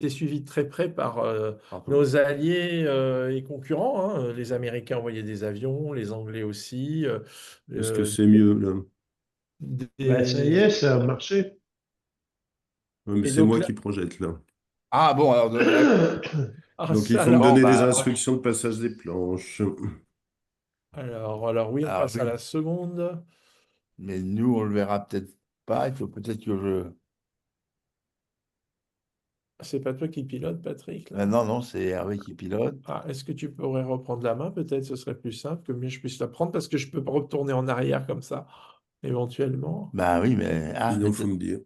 été suivi de très près par Pardon. nos alliés et concurrents, hein. Les Américains envoyaient des avions, les Anglais aussi. Est-ce que Euh, c'est mieux là? Ben, ça y des- est, ça a marché. Ouais, mais Et c'est donc moi là, qui projette là. Ah bon, alors, d'accord. Donc il faut me alors, Bon, donner des bah, instructions de passage des planches. oui, on alors passe à oui, la seconde. mais nous, on le verra peut-être pas. Il faut peut-être que je. C'est pas toi qui pilote, Patrick, là? Non, non, c'est Hervé qui pilote. Ah, est-ce que tu pourrais reprendre la main? Peut-être ce serait plus simple que mieux je puisse la prendre parce que je peux retourner en arrière comme ça, éventuellement. Bah oui, mais. Ah, Sinon, faut peut-être. me dire.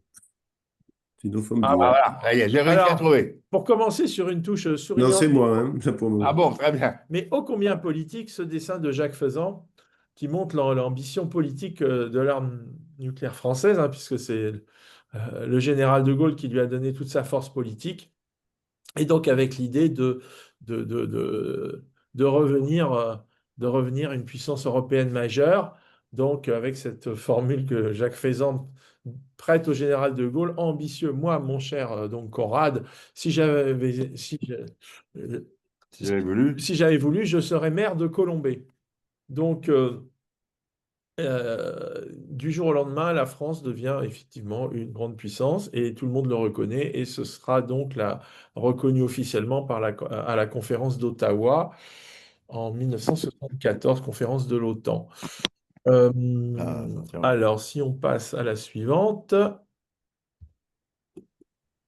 Sinon, faut me Ah, Ah dire. voilà, ça y est, j'ai réussi à alors, trouver. pour commencer sur une touche Non, c'est souriante, moi, hein, là, pour Ah moi. bon, très bien. mais ô combien politique, ce dessin de Jacques Faisan qui montre l'ambition politique de l'arme nucléaire française, hein, puisque c'est le général de Gaulle qui lui a donné toute sa force politique. Et donc avec l'idée de, de, de, de revenir, de revenir une puissance européenne majeure, donc avec cette formule que Jacques Faisan prête au général de Gaulle, ambitieux, moi, mon cher donc Conrad, si j'avais euh, Si j'avais voulu. si j'avais voulu, je serais maire de Colombey. Donc, du jour au lendemain, la France devient effectivement une grande puissance et tout le monde le reconnaît et ce sera donc reconnu officiellement à la conférence d'Ottawa en 1974, conférence de l'OTAN. Euh, Ah, attention. alors, si on passe à la suivante.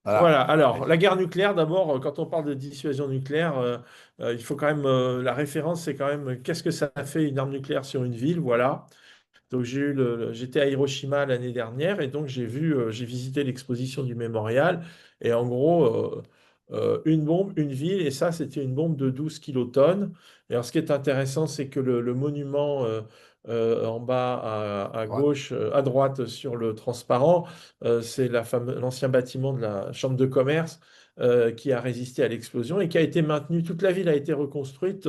Voilà, Voilà. alors Ouais. la guerre nucléaire, d'abord, quand on parle de dissuasion nucléaire, il faut quand même, la référence, c'est quand même qu'est-ce que ça fait une arme nucléaire sur une ville, voilà. Donc j'étais à Hiroshima l'année dernière et donc j'ai visité l'exposition du mémorial et en gros une bombe, une ville et ça c'était une bombe de 12 kilotonnes. Et alors ce qui est intéressant c'est que le monument en bas à Droite. gauche, à droite sur le transparent, c'est l'ancien bâtiment de la Chambre de commerce qui a résisté à l'explosion et qui a été maintenu. Toute la ville a été reconstruite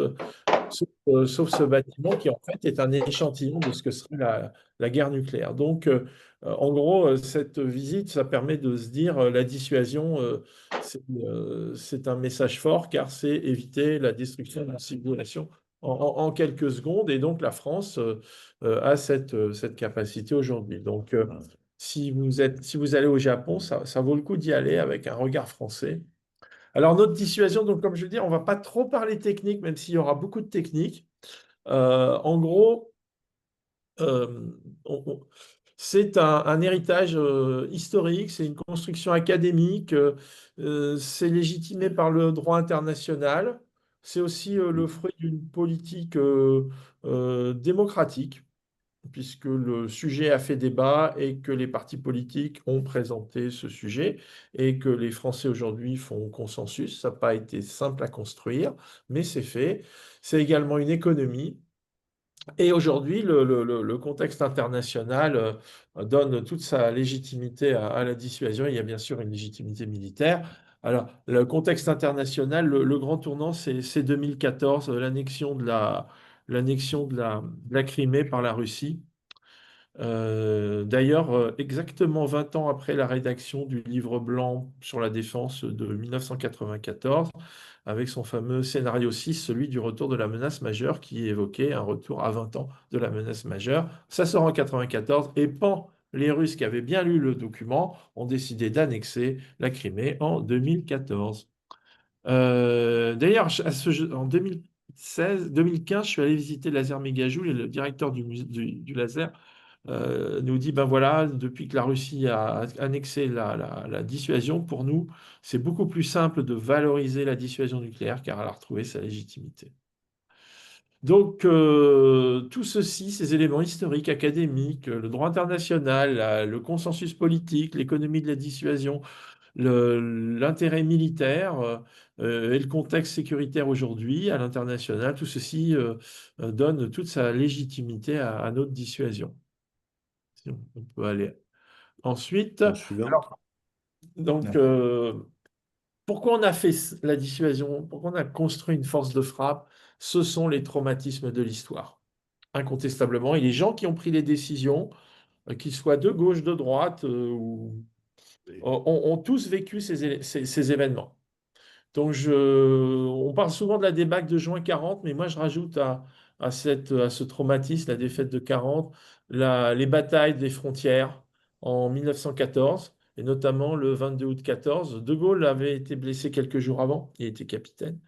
sauf ce bâtiment qui en fait est un échantillon de ce que serait la guerre nucléaire. Donc, en gros, cette visite, ça permet de se dire la dissuasion, c'est un message fort car c'est éviter la destruction de la civilisation en quelques secondes. Et donc, la France a cette capacité aujourd'hui. Donc, Ouais. si vous allez au Japon, ça vaut le coup d'y aller avec un regard français. Alors, notre dissuasion, donc, comme je veux dire, on ne va pas trop parler technique, même s'il y aura beaucoup de techniques. En gros, euh, on- on- c'est un héritage historique, c'est une construction académique, c'est légitimé par le droit international, c'est aussi le fruit d'une politique démocratique puisque le sujet a fait débat et que les partis politiques ont présenté ce sujet et que les Français aujourd'hui font consensus. Ça n'a pas été simple à construire, mais c'est fait. C'est également une économie. Et aujourd'hui, le contexte international donne toute sa légitimité à la dissuasion. Il y a bien sûr une légitimité militaire. Alors, le contexte international, le grand tournant, c'est 2014, l'annexion de la Crimée par la Russie. D'ailleurs, exactement 20 ans après la rédaction du livre blanc sur la défense de 1994, avec son fameux scénario 6, celui du retour de la menace majeure, qui évoquait un retour à 20 ans de la menace majeure. Ça sort en 94 et pan, les Russes qui avaient bien lu le document ont décidé d'annexer la Crimée en 2014. D'ailleurs, en 2016, 2015, je suis allé visiter Laser Mégajoule et le directeur du laser nous dit, ben voilà, depuis que la Russie a annexé la dissuasion, pour nous, c'est beaucoup plus simple de valoriser la dissuasion nucléaire car elle a retrouvé sa légitimité. Donc, tout ceci, ces éléments historiques, académiques, le droit international, le consensus politique, l'économie de la dissuasion, l'intérêt militaire et le contexte sécuritaire aujourd'hui à l'international, tout ceci donne toute sa légitimité à notre dissuasion. Si on peut aller ensuite. Page suivante. Donc, Ouais. pourquoi on a fait la dissuasion? Pourquoi on a construit une force de frappe? Ce sont les traumatismes de l'histoire, incontestablement. Et les gens qui ont pris les décisions, qu'ils soient de gauche, de droite, ont tous vécu ces événements. Donc, on parle souvent de la débâcle de juin 40, mais moi, je rajoute à ce traumatisme, la défaite de 40, les batailles des frontières en 1914, et notamment le 22 août 14. De Gaulle avait été blessé quelques jours avant, il était capitaine,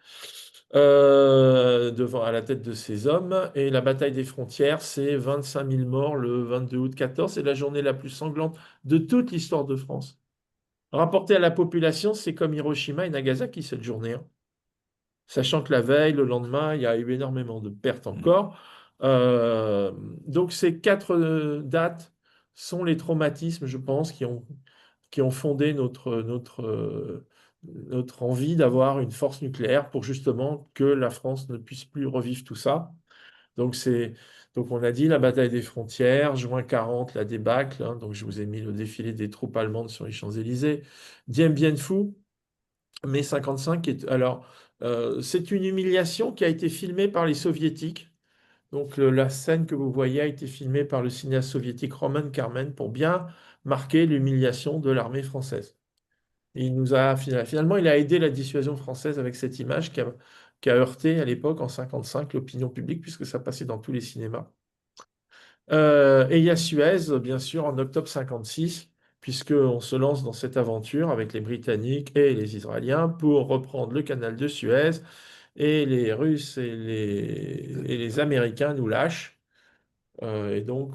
à la tête de ses hommes. Et la bataille des frontières, c'est 25 000 morts le 22 août 14. C'est la journée la plus sanglante de toute l'histoire de France. Rapporté à la population, c'est comme Hiroshima et Nagasaki cette journée, hein. Sachant que la veille, le lendemain, il y a eu énormément de pertes encore. Euh, donc ces quatre dates sont les traumatismes, je pense, qui ont fondé notre envie d'avoir une force nucléaire pour justement que la France ne puisse plus revivre tout ça. Donc, donc on a dit la bataille des frontières, juin 40, la débâcle, hein. Donc je vous ai mis le défilé des troupes allemandes sur les Champs-Élysées. Dien Bien Phu, mai 55. Alors, c'est une humiliation qui a été filmée par les Soviétiques. Donc la scène que vous voyez a été filmée par le cinéaste soviétique Roman Karmen pour bien marquer l'humiliation de l'armée française. Finalement, il a aidé la dissuasion française avec cette image qui a heurté à l'époque, en 55, l'opinion publique, puisque ça passait dans tous les cinémas. Et il y a Suez, bien sûr, en octobre 56, puisqu'on se lance dans cette aventure avec les Britanniques et les Israéliens pour reprendre le canal de Suez. Et les Russes et les Américains nous lâchent. Et donc,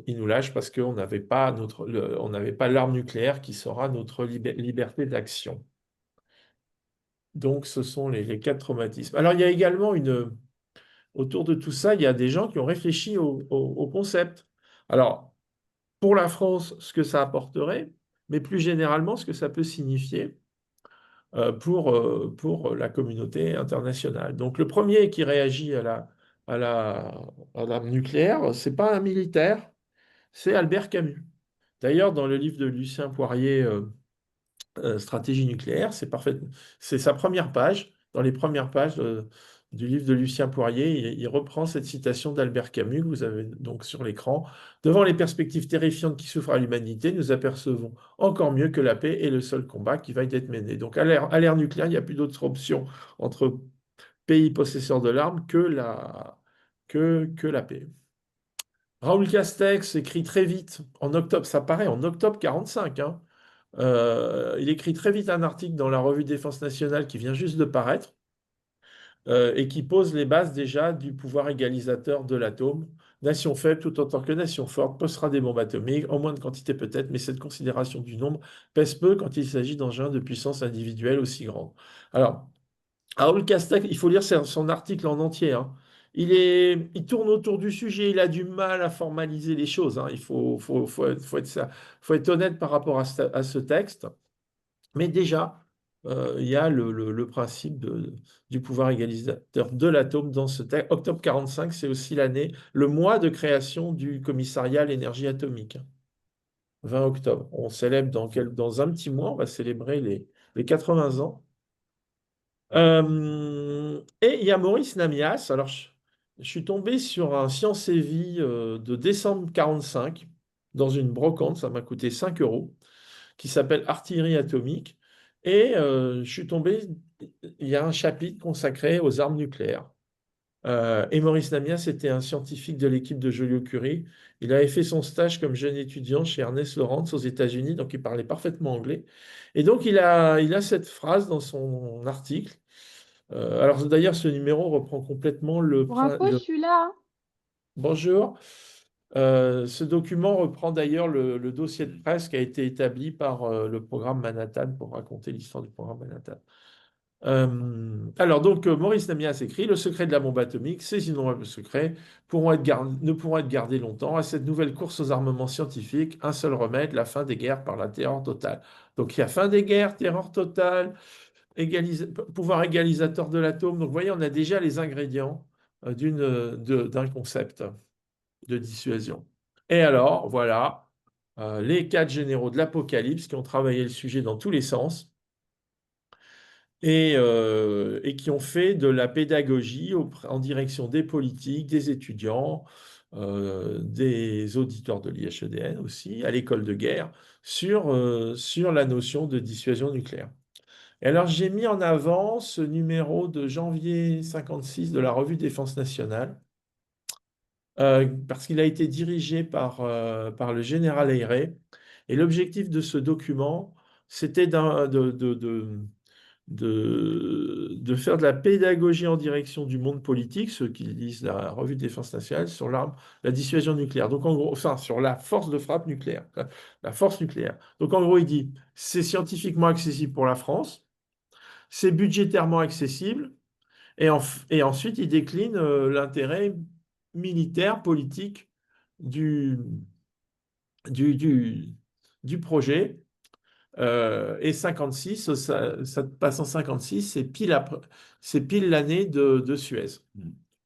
ils nous lâchent parce qu'on n'avait pas on n'avait pas l'arme nucléaire qui sera notre liberté d'action. Donc, ce sont les quatre traumatismes. Alors, il y a également autour de tout ça, il y a des gens qui ont réfléchi au concept. Alors, pour la France, ce que ça apporterait, mais plus généralement, ce que ça peut signifier pour la communauté internationale. Donc, le premier qui réagit à la, à l'arme nucléaire, c'est pas un militaire, c'est Albert Camus. D'ailleurs, dans le livre de Lucien Poirier, Stratégie nucléaire, c'est sa première page. Dans les premières pages du livre de Lucien Poirier, il reprend cette citation d'Albert Camus, que vous avez donc sur l'écran. Devant les perspectives terrifiantes qui s'ouvrent à l'humanité, nous apercevons encore mieux que la paix est le seul combat qui va être mené. Donc à l'ère nucléaire, il n'y a plus d'autre option entre pays possesseurs de l'arme que la paix. Raoul Castex écrit très vite, en octobre, ça paraît en octobre 45, hein. Il écrit très vite un article dans la revue Défense nationale qui vient juste de paraître et qui pose les bases déjà du pouvoir égalisateur de l'atome. Nation faible, tout autant que nation forte, posera des bombes atomiques, en moins de quantité peut-être, mais cette considération du nombre pèse peu quand il s'agit d'engins de puissance individuelle aussi grande. Alors, Raoul Castex, il faut lire son article en entier, hein. Il tourne autour du sujet, il a du mal à formaliser les choses, hein. Faut être honnête par rapport à ce texte. Mais déjà, il y a le principe du pouvoir égalisateur de l'atome dans ce texte. Octobre 45, c'est aussi le mois de création du commissariat à l'énergie atomique, hein. 20 octobre. On célèbre dans un petit mois, on va célébrer les 80 ans. Et il y a Maurice Namias. Alors, je suis tombé sur un Science et Vie de décembre 45 dans une brocante, ça m'a coûté 5 euros, qui s'appelle Artillerie atomique. Et je suis tombé, il y a un chapitre consacré aux armes nucléaires. Et Maurice Namias était un scientifique de l'équipe de Joliot-Curie. Il avait fait son stage comme jeune étudiant chez Ernest Lawrence aux États-Unis, donc il parlait parfaitement anglais. Et donc il a cette phrase dans son article. Alors d'ailleurs, ce numéro reprend complètement Pour info, je suis là. Bonjour. Ce document reprend d'ailleurs le dossier de presse qui a été établi par le programme Manhattan pour raconter l'histoire du programme Manhattan. Alors donc, Maurice Namias écrit: Le secret de la bombe atomique, ces innombrables secrets ne pourront être gardés longtemps. À cette nouvelle course aux armements scientifiques, un seul remède, la fin des guerres par la terreur totale. Donc il y a fin des guerres, terreur totale, pouvoir égalisateur de l'atome. Donc vous voyez, on a déjà les ingrédients d'un concept de dissuasion. Et alors, voilà, les quatre généraux de l'Apocalypse qui ont travaillé le sujet dans tous les sens et qui ont fait de la pédagogie en direction des politiques, des étudiants, des auditeurs de l'IHEDN aussi, à l'école de guerre, sur la notion de dissuasion nucléaire. Et alors, j'ai mis en avant ce numéro de janvier 56 de la revue Défense nationale, parce qu'il a été dirigé par le général Eyret. Et l'objectif de ce document, c'était de faire de la pédagogie en direction du monde politique, ceux qui lisent la revue de défense nationale, sur l'arme, la dissuasion nucléaire. Donc en gros, enfin, sur la force de frappe nucléaire, la force nucléaire. Donc en gros, il dit, c'est scientifiquement accessible pour la France, c'est budgétairement accessible, et ensuite il décline l'intérêt militaire, politique du, du, du, du projet. Et 56, ça passe en 56, c'est pile l'année de Suez.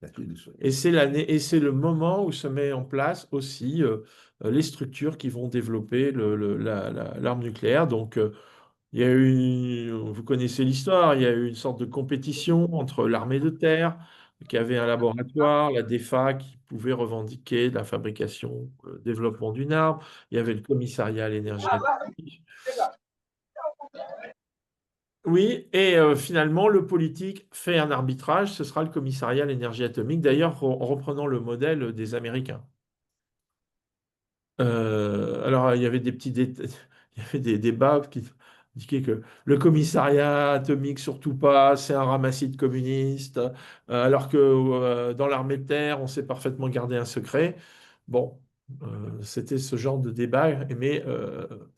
La clé de Suez. Et c'est l'année, et c'est le moment où se met en place aussi les structures qui vont développer l'arme nucléaire. Donc, il y a eu, vous connaissez l'histoire, il y a eu une sorte de compétition entre l'armée de terre, qui avait un laboratoire, la DEFA, qui pouvait revendiquer la fabrication, le développement d'une arme. Il y avait le commissariat à l'énergie atomique. Oui, et finalement, le politique fait un arbitrage, ce sera le commissariat à l'énergie atomique, d'ailleurs en reprenant le modèle des Américains. Alors, il y avait des petits il y avait des débats qui indiquaient que le commissariat atomique, surtout pas, c'est un ramassis de communistes, alors que dans l'armée de terre, on sait parfaitement garder un secret. Bon, c'était ce genre de débat, mais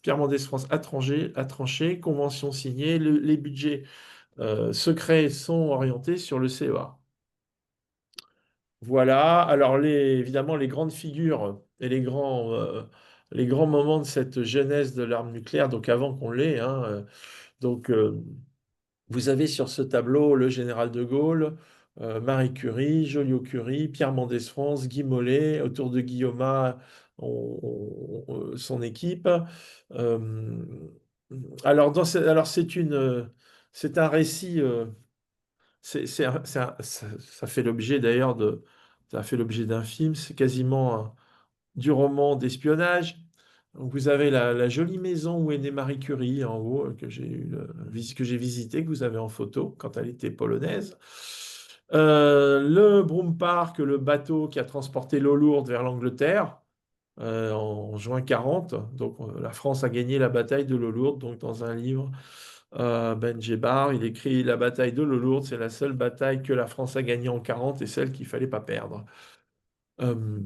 Pierre Mendès France a tranché, convention signée, les budgets secrets sont orientés sur le CEA. Voilà, alors évidemment les grandes figures et les grands moments de cette genèse de l'arme nucléaire, donc avant qu'on l'ait, hein, donc vous avez sur ce tableau le général de Gaulle, Marie Curie, Joliot-Curie, Pierre Mendès France, Guy Mollet, autour de Guillaume, son équipe. Euh, alors c'est un récit. Ça fait l'objet d'ailleurs ça a fait l'objet d'un film, c'est quasiment du roman d'espionnage. Donc vous avez la jolie maison où est née Marie Curie en haut, que j'ai visité, que vous avez en photo quand elle était polonaise. Le Broom Park, le bateau qui a transporté l'eau lourde vers l'Angleterre en juin 40. Donc la France a gagné la bataille de l'eau lourde, donc dans un livre Ben Djebar, il écrit la bataille de l'eau lourde, c'est la seule bataille que la France a gagnée en 40 et celle qu'il fallait pas perdre. Euh,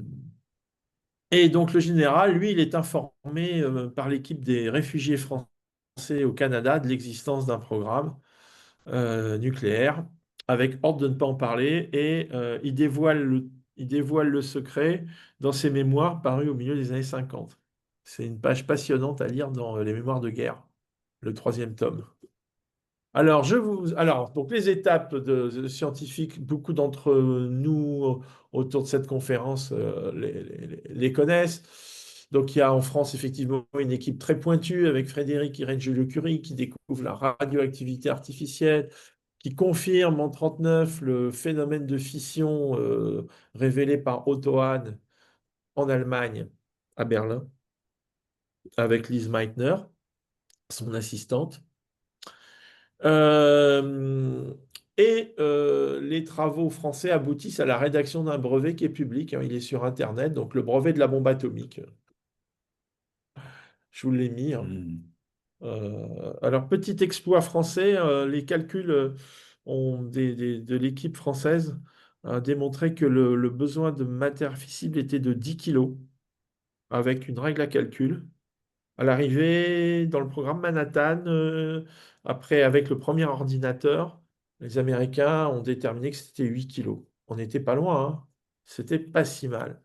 et donc le général, lui, il est informé par l'équipe des réfugiés français au Canada de l'existence d'un programme nucléaire avec ordre de ne pas en parler et il dévoile le secret dans ses mémoires parus au milieu des années 50. C'est une page passionnante à lire dans les mémoires de guerre, le troisième tome. Alors, donc les étapes de scientifiques, beaucoup d'entre nous autour de cette conférence les connaissent. Donc, il y a en France effectivement une équipe très pointue avec Frédéric Irène Joliot-Curie qui découvre la radioactivité artificielle, qui confirme en 1939 le phénomène de fission révélé par Otto Hahn en Allemagne, à Berlin, avec Lise Meitner, son assistante. Euh, les travaux français aboutissent à la rédaction d'un brevet qui est public, hein, il est sur Internet, donc le brevet de la bombe atomique. Je vous l'ai mis, hein. Alors, petit exploit français, les calculs de l'équipe française démontraient que le besoin de matière fissible était de 10 kilos, avec une règle à calcul. À l'arrivée, dans le programme Manhattan, après, avec le premier ordinateur, les Américains ont déterminé que c'était 8 kilos. On n'était pas loin, hein. C'était pas si mal.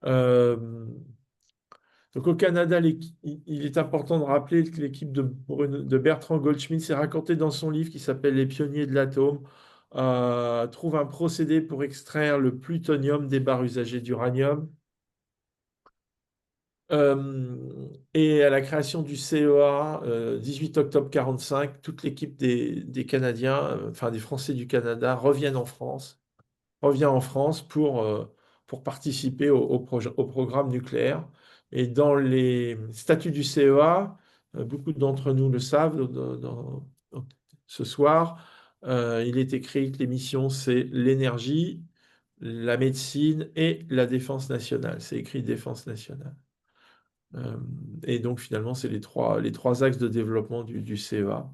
Euh, donc au Canada, il est important de rappeler que l'équipe de Bertrand Goldschmidt s'est racontée dans son livre qui s'appelle Les pionniers de l'atome, trouve un procédé pour extraire le plutonium des barres usagées d'uranium. Et à la création du CEA, 18 octobre 45, toute l'équipe des Canadiens, enfin des Français du Canada, revient en France pour participer au programme nucléaire. Et dans les statuts du CEA, beaucoup d'entre nous le savent, ce soir. Il est écrit que les missions, c'est l'énergie, la médecine et la défense nationale. C'est écrit défense nationale. Euh, et donc, finalement, c'est les trois axes de développement du CEA.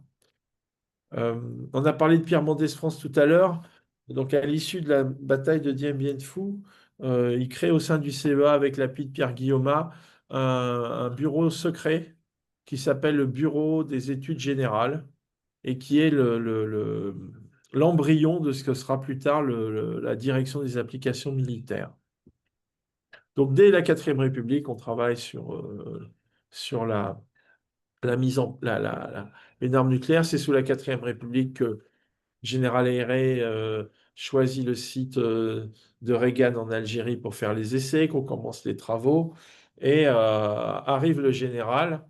Euh, on a parlé de Pierre Mendès France tout à l'heure. Donc, à l'issue de la bataille de Dien Bien Phu, il crée au sein du CEA, avec l'appui de Pierre Guillaume, un bureau secret qui s'appelle le Bureau des études générales et qui est l'embryon de ce que sera plus tard la direction des applications militaires. Donc, dès la 4e République, on travaille sur la mise en une arme nucléaire. C'est sous la 4e République que Général Aéré choisit le site de Reagan en Algérie pour faire les essais, qu'on commence les travaux. Et arrive le général.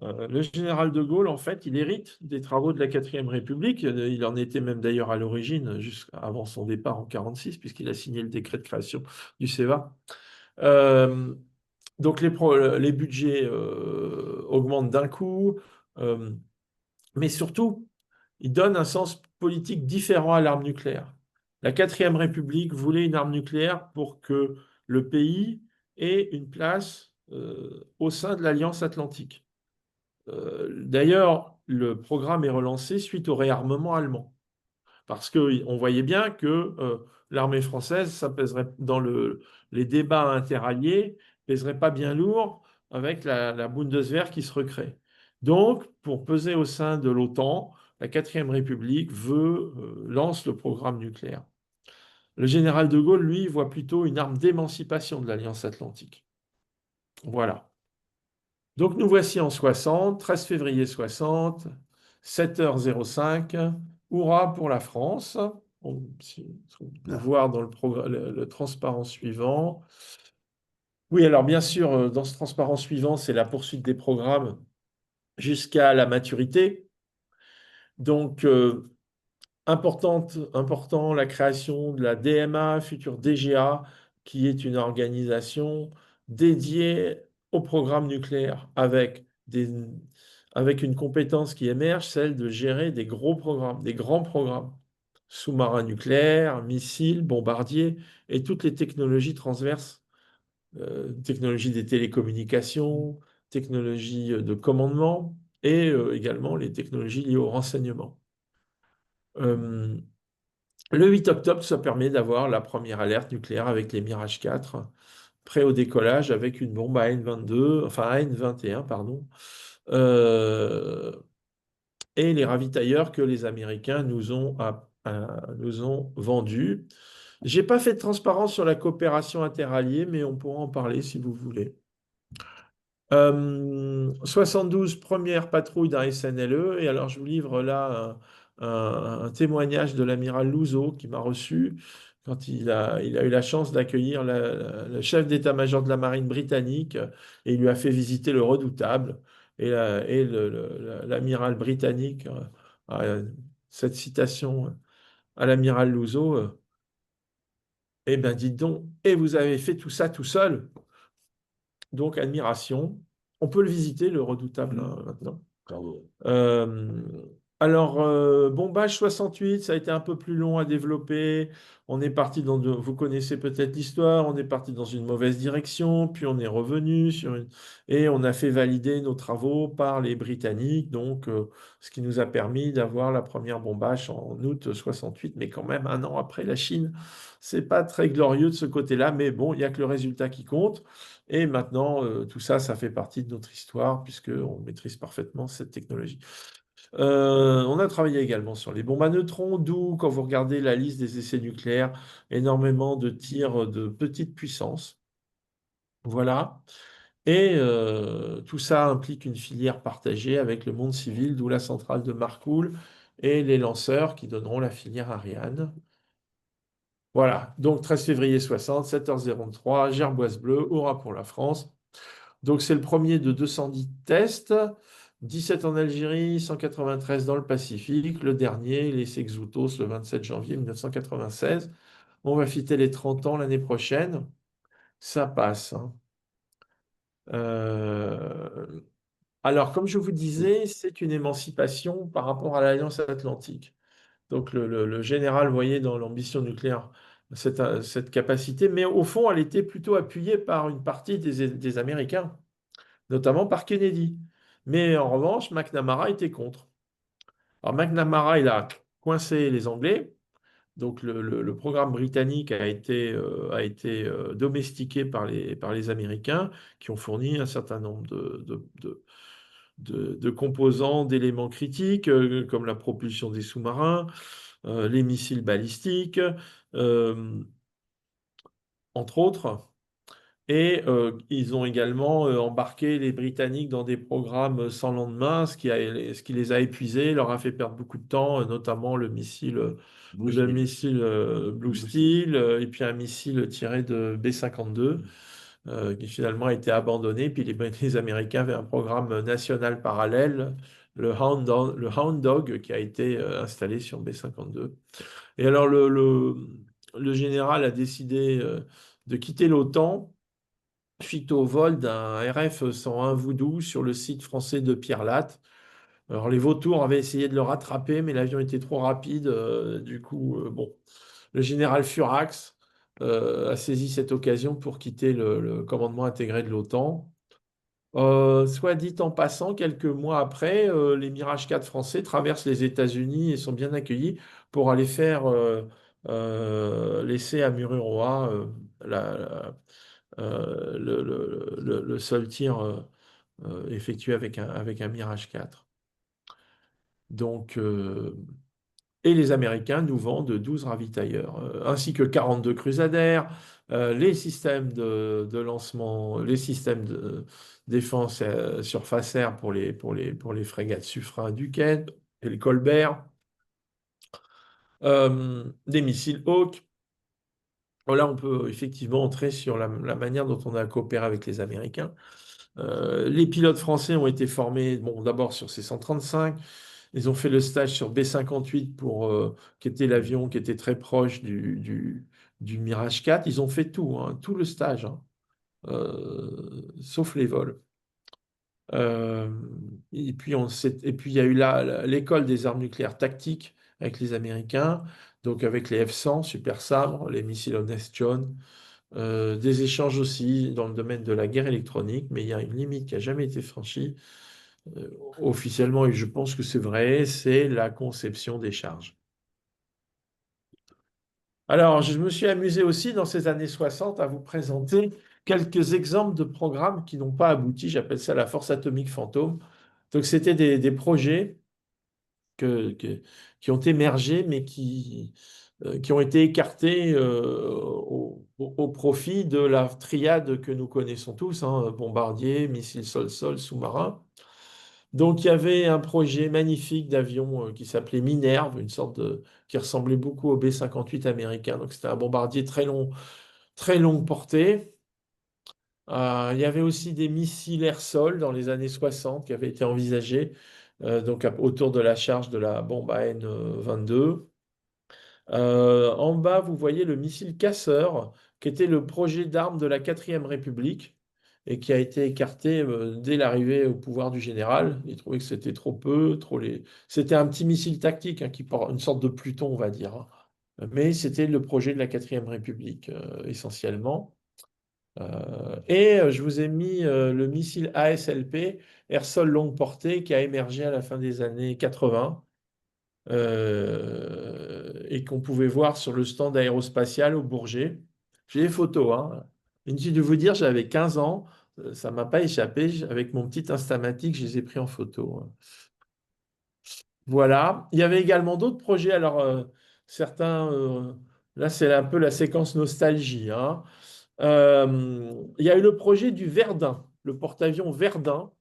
Le général de Gaulle, en fait, il hérite des travaux de la 4e République. Il en était même d'ailleurs à l'origine, avant son départ en 1946, puisqu'il a signé le décret de création du CEA. Euh, donc les budgets augmentent d'un coup, euh, mais surtout, ils donnent un sens politique différent à l'arme nucléaire. La 4e République voulait une arme nucléaire pour que le pays ait une place au sein de l'Alliance atlantique. D'ailleurs, le programme est relancé suite au réarmement allemand. Parce qu'on voyait bien que l'armée française, ça pèserait dans les débats interalliés, pèserait pas bien lourd avec la Bundeswehr qui se recrée. Donc, pour peser au sein de l'OTAN, la 4e République lance le programme nucléaire. Le général de Gaulle, lui, voit plutôt une arme d'émancipation de l'Alliance atlantique. Voilà. Donc nous voici en 60, 13 février 60, 7h05, hurrah pour la France. On peut voir dans le transparent suivant. Oui, alors bien sûr, dans ce transparent suivant, c'est la poursuite des programmes jusqu'à la maturité. Donc, important la création de la DMA, future DGA, qui est une organisation dédiée au programme nucléaire avec une compétence qui émerge, celle de gérer des gros programmes, des grands programmes, sous-marins nucléaires, missiles, bombardiers et toutes les technologies transverses, technologies des télécommunications, technologies de commandement et également les technologies liées au renseignement. Euh, le 8 octobre, ça permet d'avoir la première alerte nucléaire avec les Mirage 4, prêt au décollage avec une bombe AN-22, enfin AN-21, pardon, et les ravitailleurs que les Américains nous ont vendus. J'ai pas fait de transparence sur la coopération interalliée, mais on pourra en parler si vous voulez. 72, première patrouille d'un SNLE. Et alors, je vous livre là un témoignage de l'amiral Louzeau qui m'a reçu quand il a eu la chance d'accueillir le chef d'état-major de la marine britannique et il lui a fait visiter le Redoutable. Et l'amiral britannique a cette citation à l'amiral Louzeau. Eh bien, dites donc, et vous avez fait tout ça tout seul? Donc, admiration. On peut le visiter, le Redoutable, hein, maintenant. Bravo. Euh, Bombage 68, ça a été un peu plus long à développer. On est parti vous connaissez peut-être l'histoire, on est parti dans une mauvaise direction, puis on est revenu et on a fait valider nos travaux par les Britanniques, donc ce qui nous a permis d'avoir la première bombage en août 68, mais quand même un an après la Chine. C'est pas très glorieux de ce côté-là, mais bon, il n'y a que le résultat qui compte. Et maintenant, tout ça, ça fait partie de notre histoire, puisqu'on maîtrise parfaitement cette technologie. On a travaillé également sur les bombes à neutrons, d'où, quand vous regardez la liste des essais nucléaires, énormément de tirs de petite puissance. Voilà. Et tout ça implique une filière partagée avec le monde civil, d'où la centrale de Marcoule et les lanceurs qui donneront la filière Ariane. Voilà, donc 13 février 60, 7h03, Gerboise bleue, hurrah pour la France. Donc c'est le premier de 210 tests, 17 en Algérie, 193 dans le Pacifique. Le dernier, les Sexoutos, le 27 janvier 1996. On va fêter les 30 ans l'année prochaine. Ça passe, hein. Alors, comme je vous disais, c'est une émancipation par rapport à l'Alliance Atlantique. Donc, le général voyait dans l'ambition nucléaire cette capacité, mais au fond, elle était plutôt appuyée par une partie des Américains, notamment par Kennedy. Mais en revanche, McNamara était contre. Alors, McNamara, il a coincé les Anglais. Donc, le programme britannique a été domestiqué par les Américains, qui ont fourni un certain nombre de composants, d'éléments critiques, comme la propulsion des sous-marins, les missiles balistiques, euh, entre autres. Et ils ont également embarqué les Britanniques dans des programmes sans lendemain, ce qui les a épuisés, leur a fait perdre beaucoup de temps, notamment le missile, Bruce le Lee. missile Blue Steel, et puis un missile tiré de B-52, qui finalement a été abandonné. Puis les Américains avaient un programme national parallèle, le Hound Dog, qui a été installé sur B-52. Et alors le général a décidé de quitter l'OTAN suite au vol d'un RF-101 Voodoo sur le site français de Pierre-Latte. Alors les vautours avaient essayé de le rattraper, mais l'avion était trop rapide. Du coup, bon, le général Furax a saisi cette occasion pour quitter le commandement intégré de l'OTAN. Soit dit en passant, quelques mois après, les Mirage 4 français traversent les États-Unis et sont bien accueillis pour aller faire l'essai à Mururoa, le seul tir effectué avec un Mirage 4. Donc, et les Américains nous vendent 12 ravitailleurs, ainsi que 42 Crusader, les systèmes de lancement, les systèmes de défense surface air pour les frégates Suffren Duquesne et les Colbert, des missiles Hawk. Là, on peut effectivement entrer sur la manière dont on a coopéré avec les Américains. Les pilotes français ont été formés, bon, d'abord sur C-135. Ils ont fait le stage sur B-58 qui était l'avion qui était très proche du Mirage 4. Ils ont fait tout, hein, tout le stage, hein, sauf les vols. Euh, et puis il y a eu l'école des armes nucléaires tactiques avec les Américains, donc avec les F-100, Super Sabre, les missiles Honest John, des échanges aussi dans le domaine de la guerre électronique, mais il y a une limite qui n'a jamais été franchie, officiellement, et je pense que c'est vrai, c'est la conception des charges. Alors, je me suis amusé aussi dans ces années 60 à vous présenter quelques exemples de programmes qui n'ont pas abouti. J'appelle ça la force atomique fantôme. Donc, c'était des projets qui ont émergé, mais qui ont été écartés au profit de la triade que nous connaissons tous, hein, bombardier, missile sol-sol, sous-marin. Donc, il y avait un projet magnifique d'avion qui s'appelait Minerve, qui ressemblait beaucoup au B-58 américain. Donc, c'était un bombardier très longue portée. Il y avait aussi des missiles air-sol dans les années 60 qui avaient été envisagés, donc autour de la charge de la bombe AN-22. En bas, vous voyez le missile casseur, qui était le projet d'arme de la 4e République et qui a été écarté dès l'arrivée au pouvoir du général. Il trouvait que c'était trop peu, C'était un petit missile tactique, hein, une sorte de Pluton, on va dire, hein. Mais c'était le projet de la 4e République, essentiellement. Et je vous ai mis le missile ASLP, air-sol longue portée, qui a émergé à la fin des années 80 et qu'on pouvait voir sur le stand aérospatial au Bourget. J'ai des photos, hein. Inutile de vous dire, j'avais 15 ans, ça ne m'a pas échappé. Avec mon petit Instamatic, je les ai pris en photo, hein. Voilà. Il y avait également d'autres projets. Alors, certains, là, c'est un peu la séquence nostalgie, hein. Il y a eu le projet du Verdun, le porte-avions Verdun.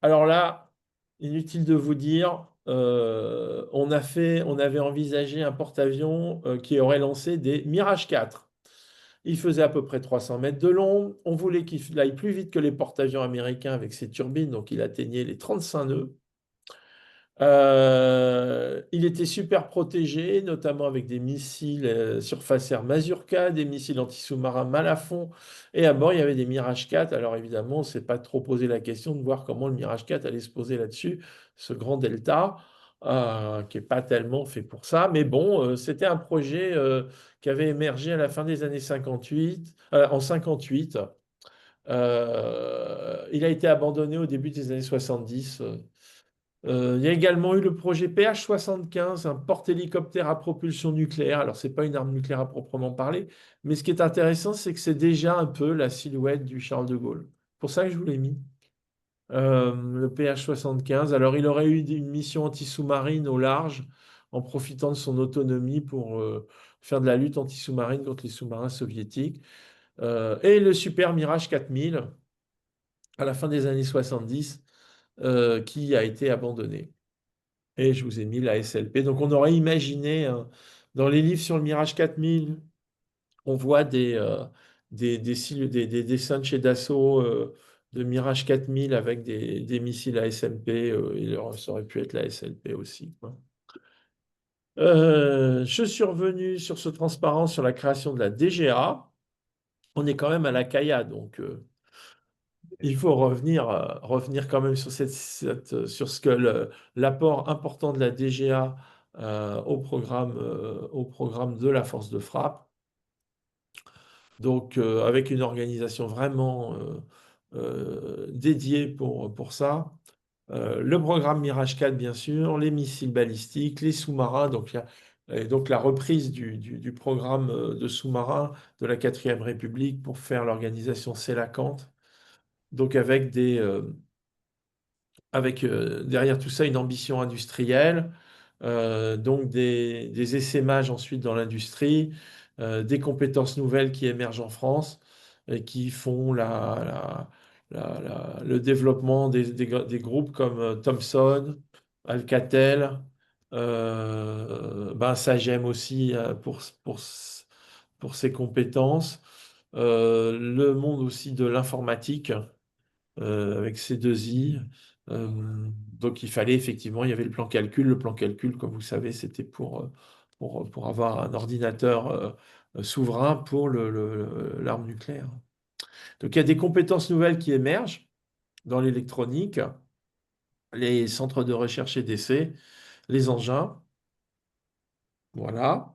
Alors là, inutile de vous dire, on avait envisagé un porte-avions qui aurait lancé des Mirage 4. Il faisait à peu près 300 mètres de long. On voulait qu'il aille plus vite que les porte-avions américains avec ses turbines, donc il atteignait les 35 nœuds. Il était super protégé, notamment avec des missiles surface air Mazurka, des missiles anti-sous-marins Malafon, et à bord il y avait des Mirage 4. Alors évidemment, on ne s'est pas trop posé la question de voir comment le Mirage 4 allait se poser là-dessus, ce grand delta, qui n'est pas tellement fait pour ça. Mais bon, c'était un projet qui avait émergé à la fin des années 58, en 58. Il a été abandonné au début des années 70. Il y a également eu le projet PH-75, un porte-hélicoptère à propulsion nucléaire. Alors, ce n'est pas une arme nucléaire à proprement parler, mais ce qui est intéressant, c'est que c'est déjà un peu la silhouette du Charles de Gaulle. C'est pour ça que je vous l'ai mis. Le PH-75. Alors, il aurait eu une mission anti-sous-marine au large, en profitant de son autonomie pour faire de la lutte anti-sous-marine contre les sous-marins soviétiques. Et le Super Mirage 4000, à la fin des années 70, qui a été abandonné. Et je vous ai mis la SLP. Donc, on aurait imaginé, hein, dans les livres sur le Mirage 4000, on voit des dessins de chez Dassault de Mirage 4000 avec des missiles ASMP. Ça aurait pu être la SLP aussi, quoi. Je suis revenu sur ce transparent sur la création de la DGA. On est quand même à la CAIA, donc il faut revenir quand même sur sur ce que l'apport important de la DGA au programme de la force de frappe. Donc, avec une organisation vraiment dédiée pour ça. Le programme Mirage 4, bien sûr, les missiles balistiques, les sous-marins. Donc, et donc la reprise du programme de sous-marins de la 4e République pour faire l'organisation Sélacante. Donc, avec derrière tout ça une ambition industrielle, donc des essaimages ensuite dans l'industrie, des compétences nouvelles qui émergent en France et qui font le développement des groupes comme Thomson, Alcatel, ben, Sagem aussi pour ses compétences, le monde aussi de l'informatique avec ces deux I. Euh, donc il fallait effectivement, il y avait le plan calcul. Le plan calcul, comme vous savez, c'était pour avoir un ordinateur souverain pour l'arme nucléaire. Donc il y a des compétences nouvelles qui émergent dans l'électronique, les centres de recherche et d'essai, les engins. Voilà.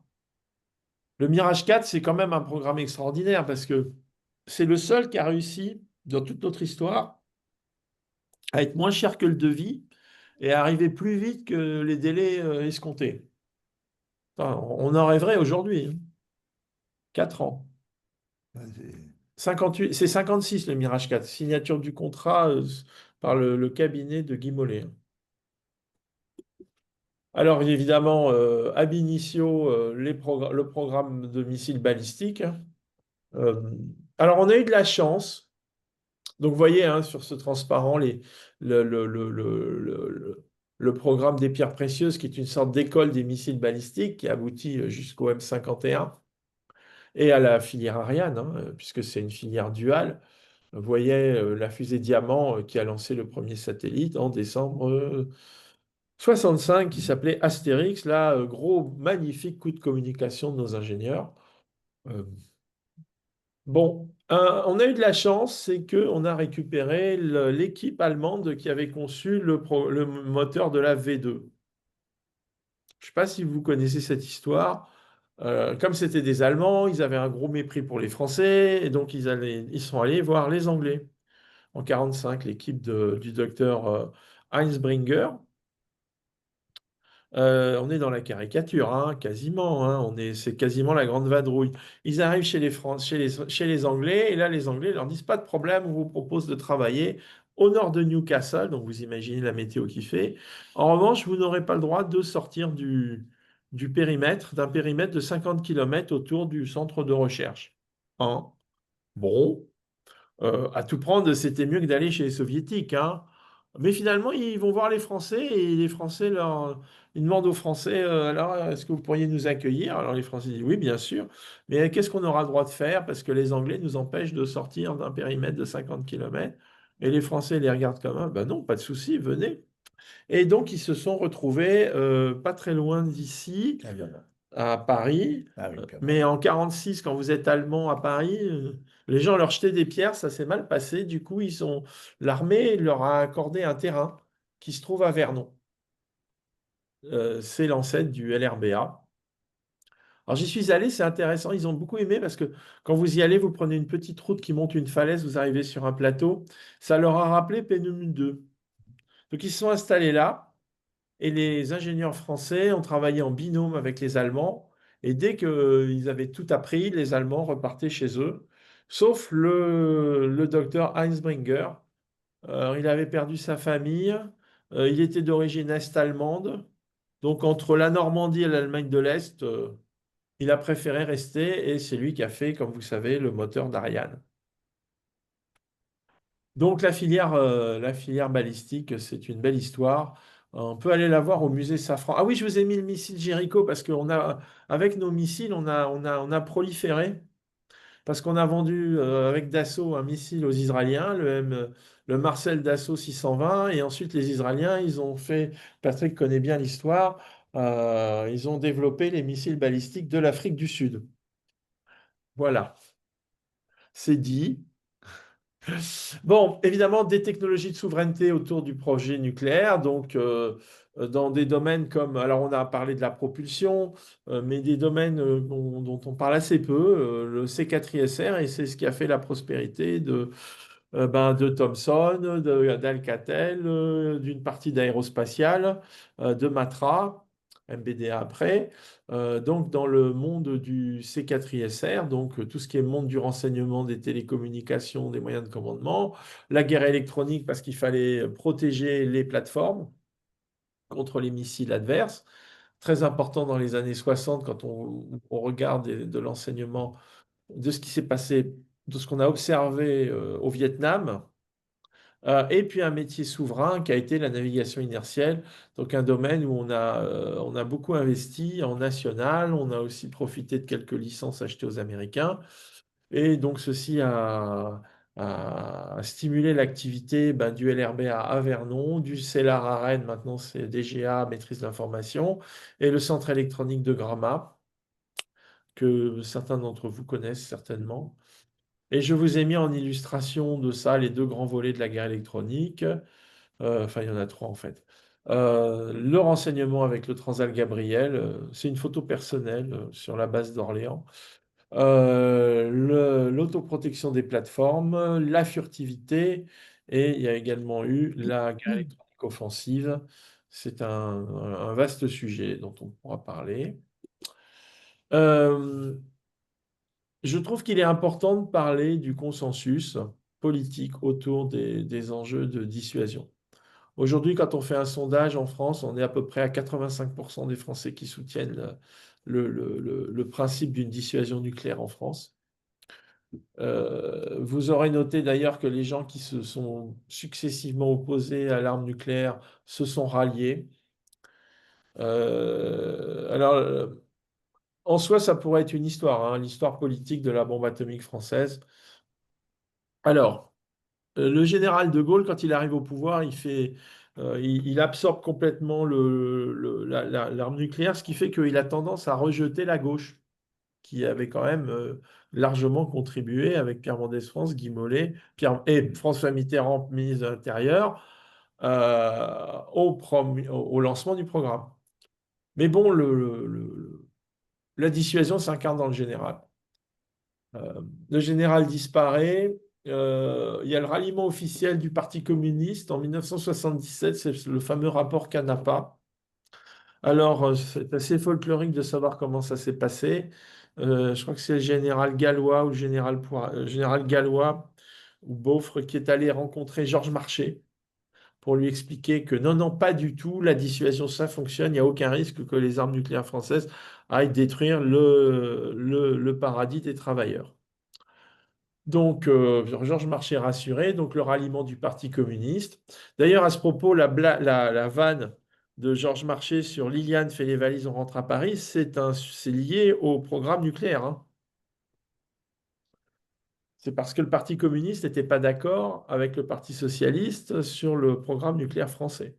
Le Mirage 4, c'est quand même un programme extraordinaire parce que c'est le seul qui a réussi dans toute notre histoire à être moins cher que le devis et à arriver plus vite que les délais escomptés. Enfin, on en rêverait aujourd'hui, hein. 4 ans. Ouais, c'est- 58, c'est 56 le Mirage 4, signature du contrat par le cabinet de Guy Mollet, hein. Alors évidemment, ab initio, le programme de missiles balistiques, hein. Euh, alors on a eu de la chance. Donc, vous voyez, hein, sur ce transparent, le, le- le- le- le- le programme des pierres précieuses, qui est une sorte d'école des missiles balistiques, qui aboutit jusqu'au M51 et à la filière Ariane, hein, puisque c'est une filière duale. Vous voyez la fusée Diamant qui a lancé le premier satellite en décembre 65, qui s'appelait Astérix. Là, gros, magnifique coup de communication de nos ingénieurs. Euh, Bon, on a eu de la chance, c'est qu'on a récupéré l'équipe allemande qui avait conçu le moteur de la V2. Je ne sais pas si vous connaissez cette histoire. Comme c'était des Allemands, ils avaient un gros mépris pour les Français, et donc ils sont allés voir les Anglais. En 1945, l'équipe du docteur Heinz Bringer. On est dans la caricature, hein, quasiment, hein, c'est quasiment la grande vadrouille. Ils arrivent chez les Anglais, et là, les Anglais leur disent, pas de problème, on vous propose de travailler au nord de Newcastle, donc vous imaginez la météo qui fait. En revanche, vous n'aurez pas le droit de sortir d'un périmètre de 50 km autour du centre de recherche. Hein. Bon, à tout prendre, c'était mieux que d'aller chez les Soviétiques, hein. Mais finalement, ils vont voir les Français et les Français ils demandent aux Français, alors, est-ce que vous pourriez nous accueillir? Alors les Français disent oui, bien sûr. Mais qu'est-ce qu'on aura le droit de faire? Parce que les Anglais nous empêchent de sortir d'un périmètre de 50 km. Et les Français les regardent comme un, ben non, pas de souci, venez. Et donc, ils se sont retrouvés pas très loin d'ici, Ah, bien, bien. à Paris. Ah oui, bien, Mais bien. en 46, quand vous êtes allemand à Paris, les gens leur jetaient des pierres, ça s'est mal passé. Du coup, l'armée leur a accordé un terrain qui se trouve à Vernon. C'est l'ancêtre du LRBA. Alors j'y suis allé, c'est intéressant, ils ont beaucoup aimé parce que quand vous y allez, vous prenez une petite route qui monte une falaise, vous arrivez sur un plateau. Ça leur a rappelé Pénum 2. Donc ils se sont installés là. Et les ingénieurs français ont travaillé en binôme avec les Allemands. Et dès qu'ils avaient tout appris, les Allemands repartaient chez eux. Sauf le docteur Heinzbringer. Il avait perdu sa famille. Il était d'origine est-allemande. Donc entre la Normandie et l'Allemagne de l'Est, il a préféré rester. Et c'est lui qui a fait, comme vous savez, le moteur d'Ariane. Donc la filière balistique, c'est une belle histoire. On peut aller la voir au musée Safran. Ah oui, je vous ai mis le missile Jericho parce avec nos missiles, on a proliféré parce qu'on a vendu avec Dassault un missile aux Israéliens, le Marcel Dassault 620, et ensuite les Israéliens, ils ont fait, Patrick connaît bien l'histoire, ils ont développé les missiles balistiques de l'Afrique du Sud. Voilà, c'est dit. Bon, évidemment, des technologies de souveraineté autour du projet nucléaire, donc dans des domaines comme, alors on a parlé de la propulsion, mais des domaines dont on parle assez peu, le C4ISR, et c'est ce qui a fait la prospérité de Thomson, d'Alcatel, d'une partie d'Aérospatiale, de Matra, MBDA après. Donc, dans le monde du C4ISR, donc tout ce qui est monde du renseignement, des télécommunications, des moyens de commandement, la guerre électronique parce qu'il fallait protéger les plateformes contre les missiles adverses. Très important dans les années 60 quand on regarde de l'enseignement de ce qui s'est passé, de ce qu'on a observé au Vietnam. Et puis un métier souverain qui a été la navigation inertielle, donc un domaine où on a beaucoup investi en national, on a aussi profité de quelques licences achetées aux Américains, et donc ceci a stimulé l'activité du LRBA à Vernon, du CELAR à Rennes, maintenant c'est DGA, maîtrise de l'information, et le centre électronique de Gramma, que certains d'entre vous connaissent certainement. Et je vous ai mis en illustration de ça les deux grands volets de la guerre électronique. Enfin, il y en a trois en fait. Le renseignement avec le Transal Gabriel, c'est une photo personnelle sur la base d'Orléans. L'autoprotection des plateformes, la furtivité, et il y a également eu la guerre électronique offensive. C'est un vaste sujet dont on pourra parler. Euh, je trouve qu'il est important de parler du consensus politique autour des enjeux de dissuasion. Aujourd'hui, quand on fait un sondage en France, on est à peu près à 85% des Français qui soutiennent le principe d'une dissuasion nucléaire en France. Vous aurez noté d'ailleurs que les gens qui se sont successivement opposés à l'arme nucléaire se sont ralliés. Alors, en soi, ça pourrait être une histoire, hein, l'histoire politique de la bombe atomique française. Alors, le général de Gaulle, quand il arrive au pouvoir, il absorbe complètement l'arme nucléaire, ce qui fait qu'il a tendance à rejeter la gauche, qui avait quand même largement contribué avec Pierre Mendès France, Guy Mollet, et François Mitterrand, ministre de l'Intérieur, au lancement du programme. Mais bon, la dissuasion s'incarne dans le général. Le général disparaît. Il y a le ralliement officiel du Parti communiste en 1977, c'est le fameux rapport Canapa. Alors, c'est assez folklorique de savoir comment ça s'est passé. Je crois que c'est le général Gallois ou le général Gallois ou Beaufre qui est allé rencontrer Georges Marchais pour lui expliquer que non, non, pas du tout, la dissuasion, ça fonctionne, il n'y a aucun risque que les armes nucléaires françaises aillent détruire le paradis des travailleurs. Donc, Georges Marchais rassuré, donc le ralliement du Parti communiste. D'ailleurs, à ce propos, la vanne de Georges Marchais sur Liliane fait les valises, on rentre à Paris, c'est lié au programme nucléaire, hein. C'est parce que le Parti communiste n'était pas d'accord avec le Parti socialiste sur le programme nucléaire français.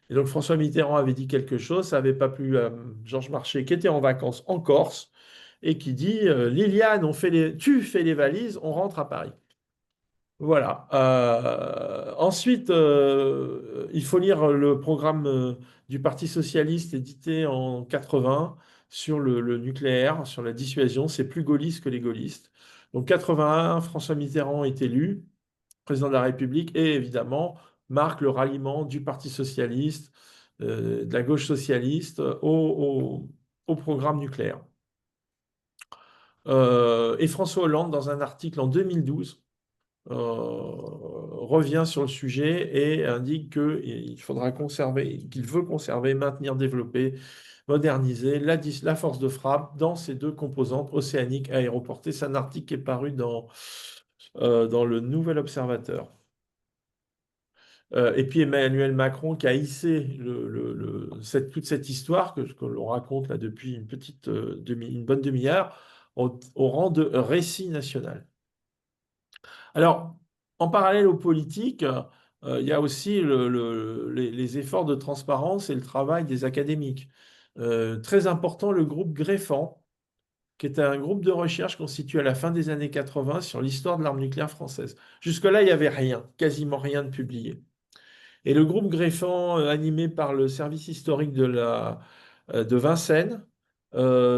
Et donc François Mitterrand avait dit quelque chose, ça n'avait pas plu à Georges Marchais, qui était en vacances en Corse, et qui dit Liliane, tu fais les valises, on rentre à Paris. Voilà. Ensuite, il faut lire le programme du Parti socialiste édité en 80 sur le nucléaire, sur la dissuasion. C'est plus gaulliste que les gaullistes. Donc 81, François Mitterrand est élu président de la République et évidemment marque le ralliement du Parti socialiste, de la gauche socialiste au programme nucléaire. Et François Hollande, dans un article en 2012, revient sur le sujet et indique qu'il faudra conserver, qu'il veut conserver, maintenir, développer, moderniser la force de frappe dans ses deux composantes océaniques et aéroportées. C'est un article qui est paru dans le Nouvel Observateur. Et puis Emmanuel Macron qui a hissé toute cette histoire que l'on raconte là depuis une bonne demi-heure au rang de récit national. Alors, en parallèle aux politiques, il y a aussi les efforts de transparence et le travail des académiques. Très important, le groupe Greffan, qui est un groupe de recherche constitué à la fin des années 80 sur l'histoire de l'arme nucléaire française. Jusque-là, il n'y avait rien, quasiment rien de publié. Et le groupe Greffan, animé par le service historique de Vincennes,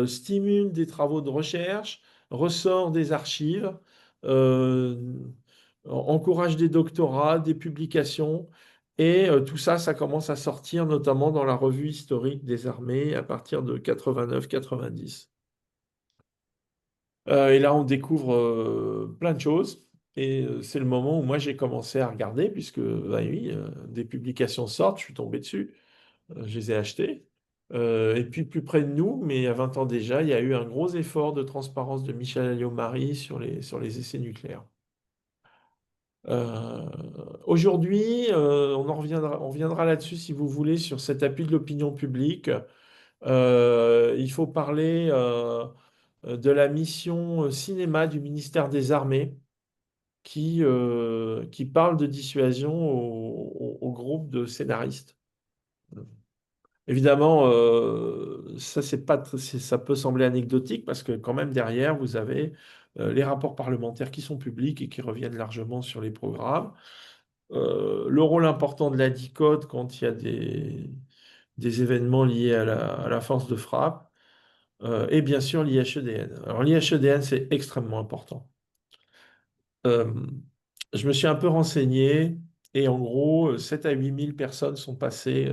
stimule des travaux de recherche, ressort des archives, euh, encourage des doctorats, des publications, et tout ça, ça commence à sortir notamment dans la revue historique des armées à partir de 89-90. Et là, on découvre plein de choses. Et c'est le moment où moi j'ai commencé à regarder, puisque bah oui, des publications sortent, je suis tombé dessus, je les ai achetées. Et puis plus près de nous, mais il y a 20 ans déjà, il y a eu un gros effort de transparence de Michel Alliot-Marie sur les essais nucléaires. Euh, Aujourd'hui, on reviendra là-dessus si vous voulez, sur cet appui de l'opinion publique. Il faut parler de la mission cinéma du ministère des Armées qui parle de dissuasion au groupe de scénaristes. Évidemment, ça, ça peut sembler anecdotique parce que quand même derrière, vous avez les rapports parlementaires qui sont publics et qui reviennent largement sur les programmes. Le rôle important de la DICODE quand il y a des événements liés à la force de frappe. Et bien sûr l'IHEDN. Alors l'IHEDN, c'est extrêmement important. Euh, je me suis un peu renseigné et en gros, 7 à 8 000 personnes sont passées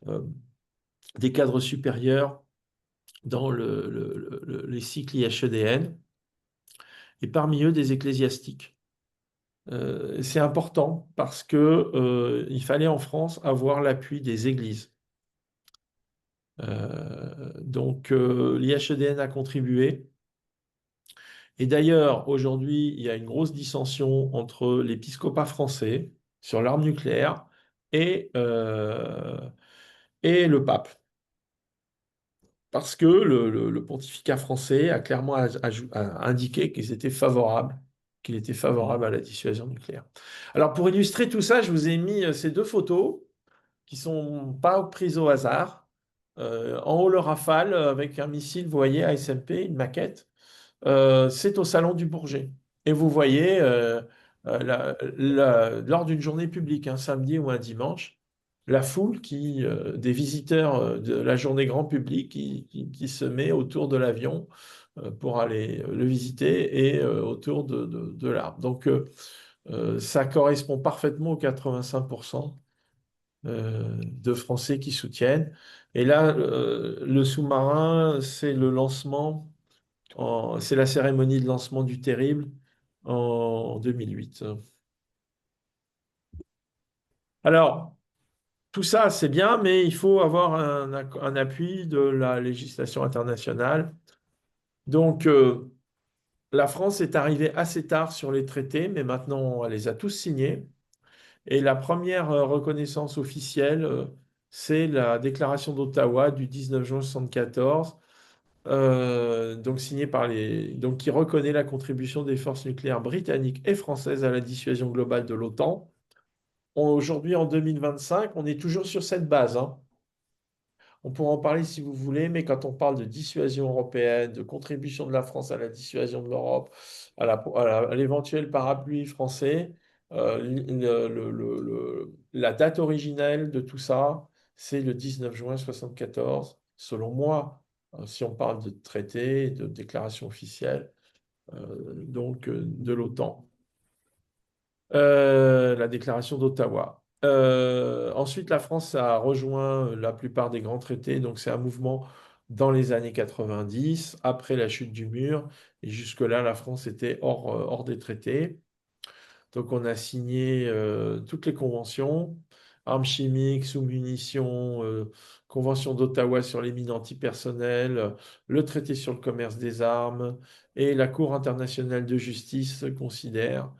euh, des cadres supérieurs dans les cycles IHEDN et parmi eux des ecclésiastiques. C'est important parce que il fallait en France avoir l'appui des églises. Donc l'IHEDN a contribué. Et d'ailleurs, aujourd'hui, il y a une grosse dissension entre l'épiscopat français sur l'arme nucléaire et, euh, et le pape. Parce que le pontificat français a clairement a indiqué qu'il était favorable à la dissuasion nucléaire. Alors, pour illustrer tout ça, je vous ai mis ces deux photos qui sont pas prises au hasard. En haut, le Rafale avec un missile, vous voyez, ASMP, une maquette. C'est au Salon du Bourget. Et vous voyez, lors d'une journée publique, un samedi ou un dimanche, la foule des visiteurs de la journée grand public qui se met autour de l'avion pour aller le visiter et autour de l'arbre. Donc, ça correspond parfaitement aux 85% de Français qui soutiennent. Et là, le sous-marin, c'est le lancement. C'est la cérémonie de lancement du Terrible en 2008. Alors, tout ça, c'est bien, mais il faut avoir un appui de la législation internationale. Donc, la France est arrivée assez tard sur les traités, mais maintenant, elle les a tous signés. Et la première reconnaissance officielle, c'est la déclaration d'Ottawa du 19 juin 1974 donc signé donc qui reconnaît la contribution des forces nucléaires britanniques et françaises à la dissuasion globale de l'OTAN. aujourd'hui, en 2025, on est toujours sur cette base, hein. On pourra en parler si vous voulez, mais quand on parle de dissuasion européenne, de contribution de la France à la dissuasion de l'Europe, à l'éventuel parapluie français, la date originelle de tout ça, c'est le 19 juin 1974, selon moi, si on parle de traité, de déclaration officielle, de l'OTAN. La déclaration d'Ottawa. Ensuite, la France a rejoint la plupart des grands traités, donc c'est un mouvement dans les années 90, après la chute du mur, et jusque-là, la France était hors des traités. Donc on a signé toutes les conventions, armes chimiques, sous-munitions, convention d'Ottawa sur les mines antipersonnelles, le traité sur le commerce des armes, et la Cour internationale de justice considère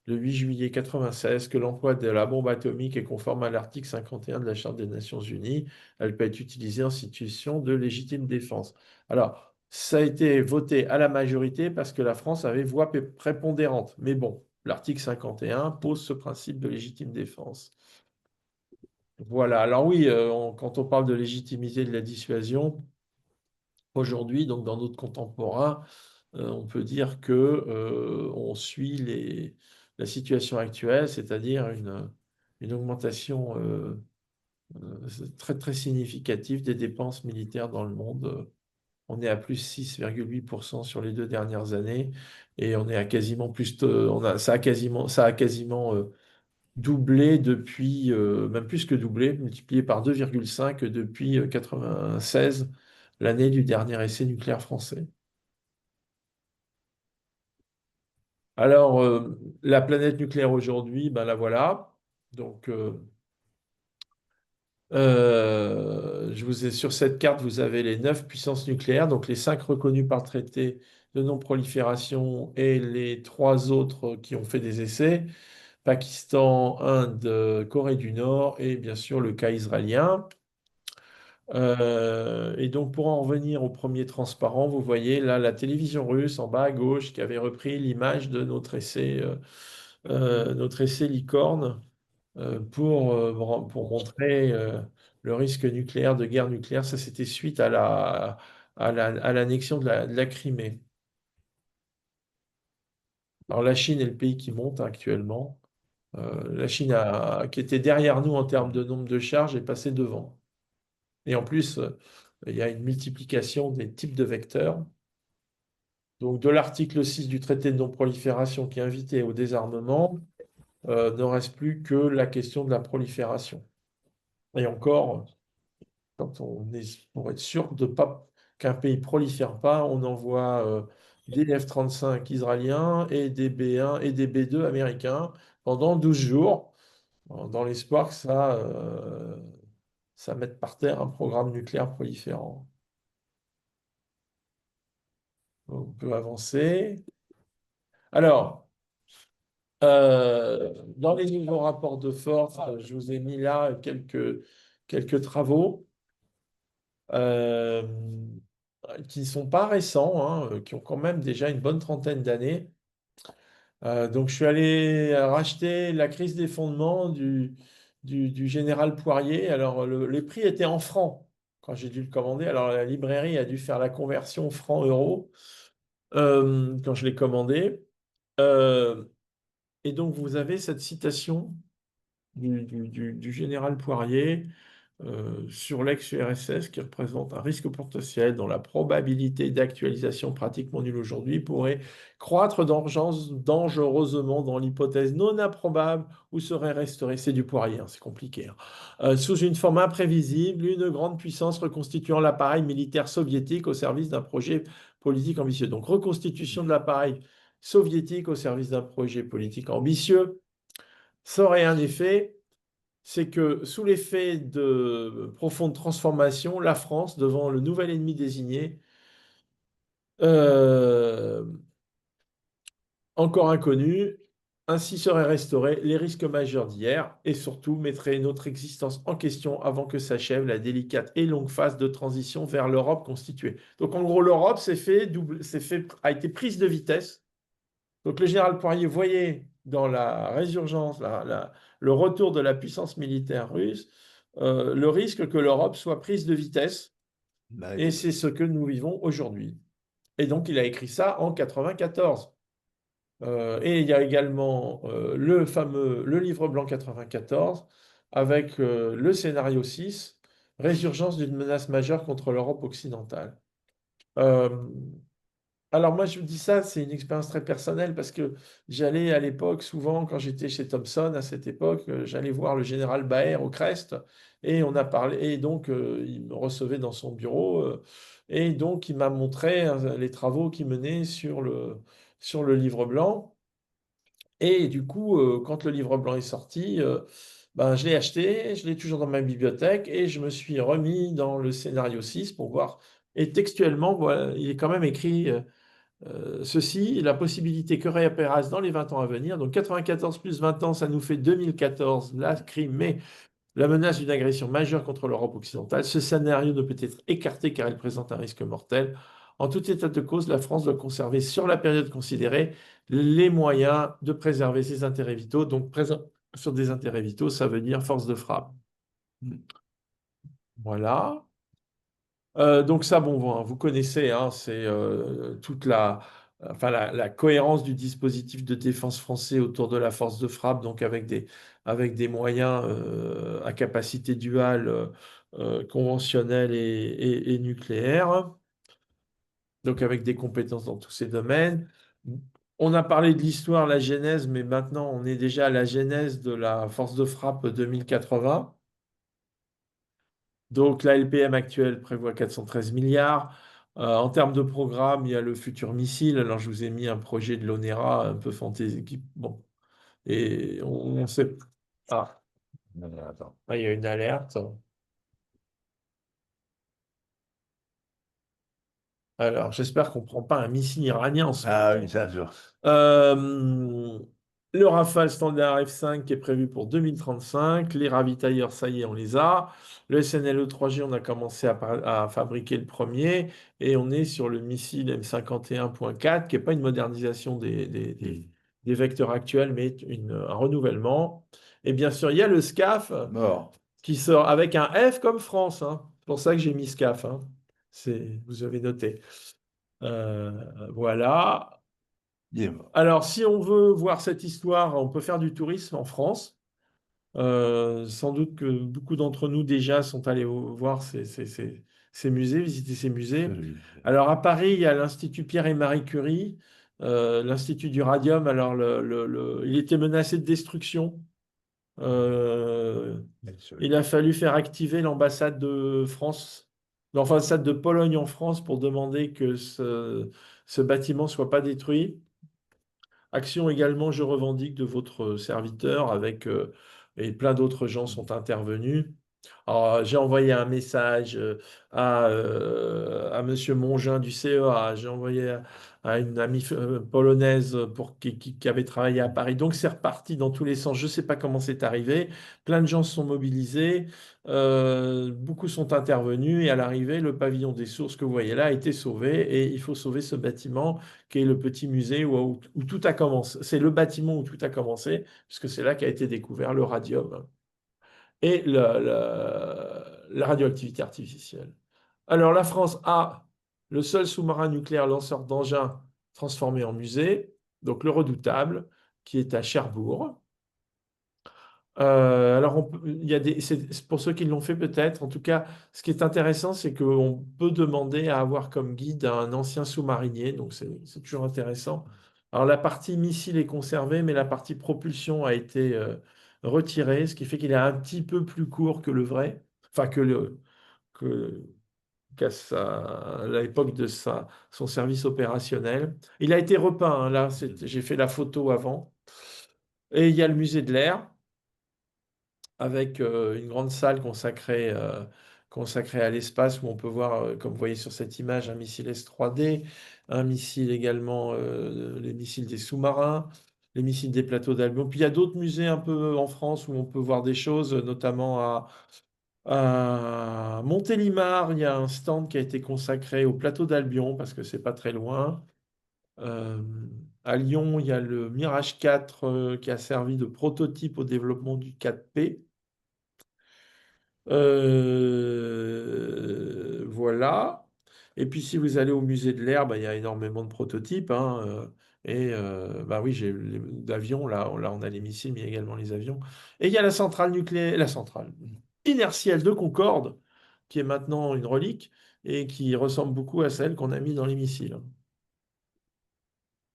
le 8 juillet 1996 que l'emploi de la bombe atomique est conforme à l'article 51 de la Charte des Nations Unies. Elle peut être utilisée en situation de légitime défense. Alors, ça a été voté à la majorité parce que la France avait voix prépondérante. Mais bon, l'article 51 pose ce principe de légitime défense. Voilà. Alors oui, quand on parle de légitimité de la dissuasion, aujourd'hui, donc dans notre contemporain, on peut dire que on suit la situation actuelle, c'est-à-dire une augmentation très très significative des dépenses militaires dans le monde. On est à plus 6,8% sur les 2 dernières années et on est à quasiment ça a quasiment doublé depuis, même plus que doublé, multiplié par 2,5 depuis 96, l'année du dernier essai nucléaire français. Alors, la planète nucléaire aujourd'hui, ben la voilà. Donc, sur cette carte, vous avez les 9 puissances nucléaires, donc les 5 reconnues par le traité de non-prolifération et les 3 autres qui ont fait des essais, Pakistan, Inde, Corée du Nord et bien sûr le cas israélien. Et donc, pour en revenir au premier transparent, vous voyez là la télévision russe en bas à gauche qui avait repris l'image de notre essai Licorne pour montrer le risque nucléaire, de guerre nucléaire. Ça, c'était suite à l'annexion de la Crimée. Alors, la Chine est le pays qui monte actuellement. La Chine, qui était derrière nous en termes de nombre de charges, est passée devant. Et en plus, il y a une multiplication des types de vecteurs. Donc, de l'article 6 du traité de non-prolifération qui invitait au désarmement, ne reste plus que la question de la prolifération. Et encore, pour être sûr de pas qu'un pays prolifère pas, on envoie des F-35 israéliens et des B-1 et des B-2 américains pendant 12 jours, dans l'espoir que ça mette par terre un programme nucléaire proliférant. On peut avancer. Alors, dans les nouveaux rapports de force, je vous ai mis là quelques travaux qui ne sont pas récents, hein, qui ont quand même déjà une bonne trentaine d'années. Donc, je suis allé racheter La crise des fondements du général Poirier. Alors, les prix étaient en francs quand j'ai dû le commander. Alors, la librairie a dû faire la conversion franc-euro quand je l'ai commandé. Euh, et donc, vous avez cette citation du général Poirier sur l'ex-URSS qui représente un risque potentiel dont la probabilité d'actualisation pratiquement nulle aujourd'hui pourrait croître dangereusement dans l'hypothèse non improbable où serait restaurée, c'est du Poirier, hein, c'est compliqué, hein, sous une forme imprévisible, une grande puissance reconstituant l'appareil militaire soviétique au service d'un projet politique ambitieux. Donc reconstitution de l'appareil soviétique au service d'un projet politique ambitieux, ça aurait un effet, c'est que sous l'effet de profonde transformation, la France, devant le nouvel ennemi désigné, euh, encore inconnu, ainsi seraient restaurés les risques majeurs d'hier et surtout mettrait notre existence en question avant que s'achève la délicate et longue phase de transition vers l'Europe constituée. Donc en gros, l'Europe a été prise de vitesse. Donc le général Poirier voyait dans la résurgence, le retour de la puissance militaire russe, le risque que l'Europe soit prise de vitesse. Bah, Et c'est ce que nous vivons aujourd'hui. Et donc, il a écrit ça en 94. Et il y a également le livre blanc 94, avec le scénario 6, Résurgence d'une menace majeure contre l'Europe occidentale. Euh, alors moi, je vous dis ça, c'est une expérience très personnelle parce que j'allais à l'époque, souvent, quand j'étais chez Thomson, à cette époque, j'allais voir le général Baer au Crest et on a parlé, et donc il me recevait dans son bureau et donc il m'a montré les travaux qu'il menait sur le livre blanc. Et du coup, quand le livre blanc est sorti, ben, je l'ai acheté, je l'ai toujours dans ma bibliothèque et je me suis remis dans le scénario 6 pour voir. Et textuellement, voilà, il est quand même écrit ceci, la possibilité que réapparaisse dans les 20 ans à venir. Donc 94 plus 20 ans, ça nous fait 2014, la Crimée, la menace d'une agression majeure contre l'Europe occidentale. Ce scénario ne peut être écarté car il présente un risque mortel. En tout état de cause, la France doit conserver sur la période considérée les moyens de préserver ses intérêts vitaux. Donc sur des intérêts vitaux, ça veut dire force de frappe. Voilà. Donc ça, bon, vous connaissez, hein, c'est toute la cohérence du dispositif de défense français autour de la force de frappe, donc avec des moyens à capacité duale conventionnelle et nucléaire, donc avec des compétences dans tous ces domaines. On a parlé de l'histoire, la genèse, mais maintenant on est déjà à la genèse de la force de frappe 2080. Donc la LPM actuelle prévoit 413 milliards. En termes de programme, il y a le futur missile. Alors je vous ai mis un projet de l'ONERA un peu fantaisie. Bon, et on sait. Ah, attends. Ah, il y a une alerte. Alors j'espère qu'on ne prend pas un missile iranien en ce moment. Ah oui, ça, Euh, le Rafale standard F5 qui est prévu pour 2035. Les ravitailleurs, ça y est, on les a. Le SNLE 3G, on a commencé à fabriquer le premier. Et on est sur le missile M51.4, qui n'est pas une modernisation des vecteurs actuels, mais un renouvellement. Et bien sûr, il y a le SCAF mort. qui sort avec un F comme France, hein. C'est pour ça que j'ai mis SCAF, hein. Vous avez noté. Euh, voilà. Il est mort. Alors, si on veut voir cette histoire, on peut faire du tourisme en France. Sans doute que beaucoup d'entre nous déjà sont allés voir ces musées, visiter ces musées. Alors, à Paris, il y a l'Institut Pierre et Marie Curie, l'Institut du Radium. Alors, il était menacé de destruction. Il a fallu faire activer l'ambassade de France, l'ambassade de Pologne en France pour demander que ce bâtiment ne soit pas détruit. Action également, je revendique de votre serviteur avec et plein d'autres gens sont intervenus. Alors, j'ai envoyé un message à Monsieur Mongin du CEA, j'ai envoyé à une amie polonaise qui avait travaillé à Paris. Donc c'est reparti dans tous les sens. Je ne sais pas comment c'est arrivé. Plein de gens se sont mobilisés, beaucoup sont intervenus et à l'arrivée, le pavillon des sources que vous voyez là a été sauvé et il faut sauver ce bâtiment qui est le petit musée où tout a commencé. C'est le bâtiment où tout a commencé puisque c'est là qu'a été découvert le radium et la radioactivité artificielle. Alors, la France a le seul sous-marin nucléaire lanceur d'engins transformé en musée, donc le Redoutable, qui est à Cherbourg. Alors, il y a c'est pour ceux qui l'ont fait peut-être. En tout cas, ce qui est intéressant, c'est qu'on peut demander à avoir comme guide un ancien sous-marinier, donc c'est toujours intéressant. Alors, la partie missile est conservée, mais la partie propulsion a été retirée, ce qui fait qu'il est un petit peu plus court que le vrai, enfin que, à l'époque de son service opérationnel. Il a été repeint, hein, là, j'ai fait la photo avant. Et il y a le musée de l'air avec une grande salle consacrée à l'espace où on peut voir, comme vous voyez sur cette image, un missile S-3D, un missile également, les missiles des sous-marins, les missiles des plateaux d'Albion. Puis il y a d'autres musées un peu en France où on peut voir des choses, notamment à Montélimar, il y a un stand qui a été consacré au plateau d'Albion parce que c'est pas très loin. Euh, à Lyon, il y a le Mirage 4 qui a servi de prototype au développement du 4P. Voilà. Et puis si vous allez au musée de l'Air, bah, il y a énormément de prototypes, hein, bah oui, j'ai d'avions, là on a les missiles, mais il y a également les avions. Et il y a la centrale nucléaire, la centrale inertielle de Concorde, qui est maintenant une relique et qui ressemble beaucoup à celle qu'on a mis dans les missiles.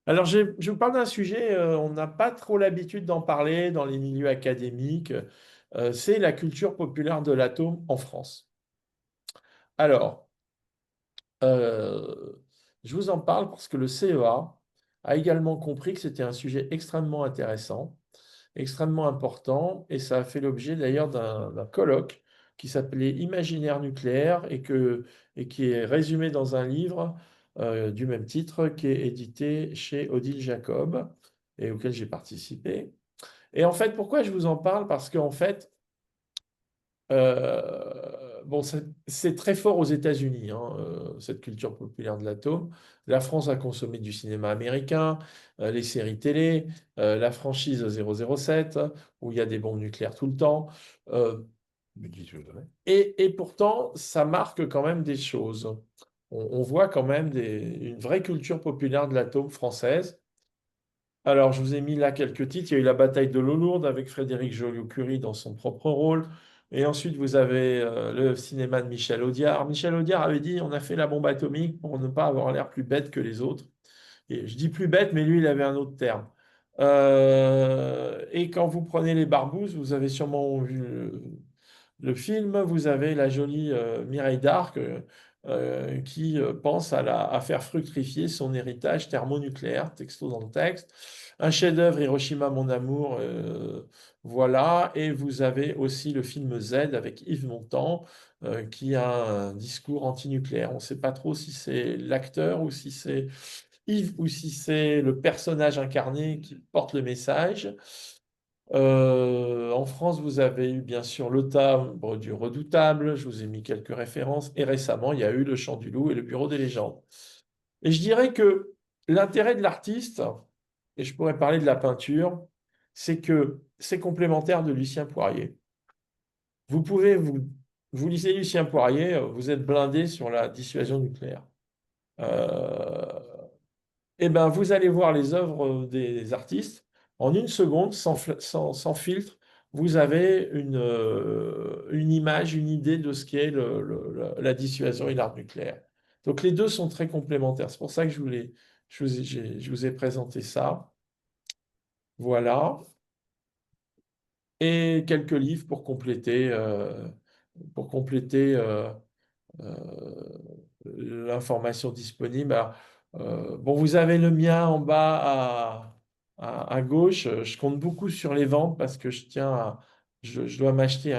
Alors, je vous parle d'un sujet, on n'a pas trop l'habitude d'en parler dans les milieux académiques, c'est la culture populaire de l'atome en France. Alors, euh, je vous en parle parce que le CEA a également compris que c'était un sujet extrêmement intéressant, extrêmement important, et ça a fait l'objet d'ailleurs d'un colloque qui s'appelait Imaginaire nucléaire et qui est résumé dans un livre du même titre qui est édité chez Odile Jacob et auquel j'ai participé. Et en fait, pourquoi je vous en parle? Parce qu'en fait, bon, c'est très fort aux États-Unis, hein, cette culture populaire de l'atome. La France a consommé du cinéma américain, les séries télé, la franchise 007, où il y a des bombes nucléaires tout le temps. Euh, Me dis je savais. et pourtant, ça marque quand même des choses. On voit quand même une vraie culture populaire de l'atome française. Alors, je vous ai mis là quelques titres. Il y a eu la bataille de l'eau lourde avec Frédéric Joliot-Curie dans son propre rôle. Et ensuite, vous avez le cinéma de Michel Audiard. Michel Audiard avait dit, on a fait la bombe atomique pour ne pas avoir l'air plus bête que les autres. Et je dis plus bête, mais lui, il avait un autre terme. Et quand vous prenez les barbouzes, vous avez sûrement vu le film, vous avez la jolie Mireille d'Arc qui pense à faire fructifier son héritage thermonucléaire, texto dans le texte. Un chef-d'œuvre, Hiroshima, mon amour, voilà. Et vous avez aussi le film Z avec Yves Montand qui a un discours antinucléaire. On ne sait pas trop si c'est l'acteur ou si c'est Yves ou si c'est le personnage incarné qui porte le message. En France, vous avez eu bien sûr le timbre du Redoutable, je vous ai mis quelques références, et récemment, il y a eu le Chant du Loup et le Bureau des légendes. Et je dirais que l'intérêt de l'artiste, et je pourrais parler de la peinture, c'est que c'est complémentaire de Lucien Poirier. Vous pouvez vous lisez Lucien Poirier, vous êtes blindé sur la dissuasion nucléaire. Euh, eh ben, vous allez voir les œuvres des artistes. En une seconde, sans filtre, vous avez une image, une idée de ce qu'est la dissuasion et l'arme nucléaire. Donc les deux sont très complémentaires. C'est pour ça que je vous ai présenté ça. Voilà. Et quelques livres pour compléter euh, l'information disponible. Alors, bon, vous avez le mien en bas à gauche. Je compte beaucoup sur les ventes parce que je dois m'acheter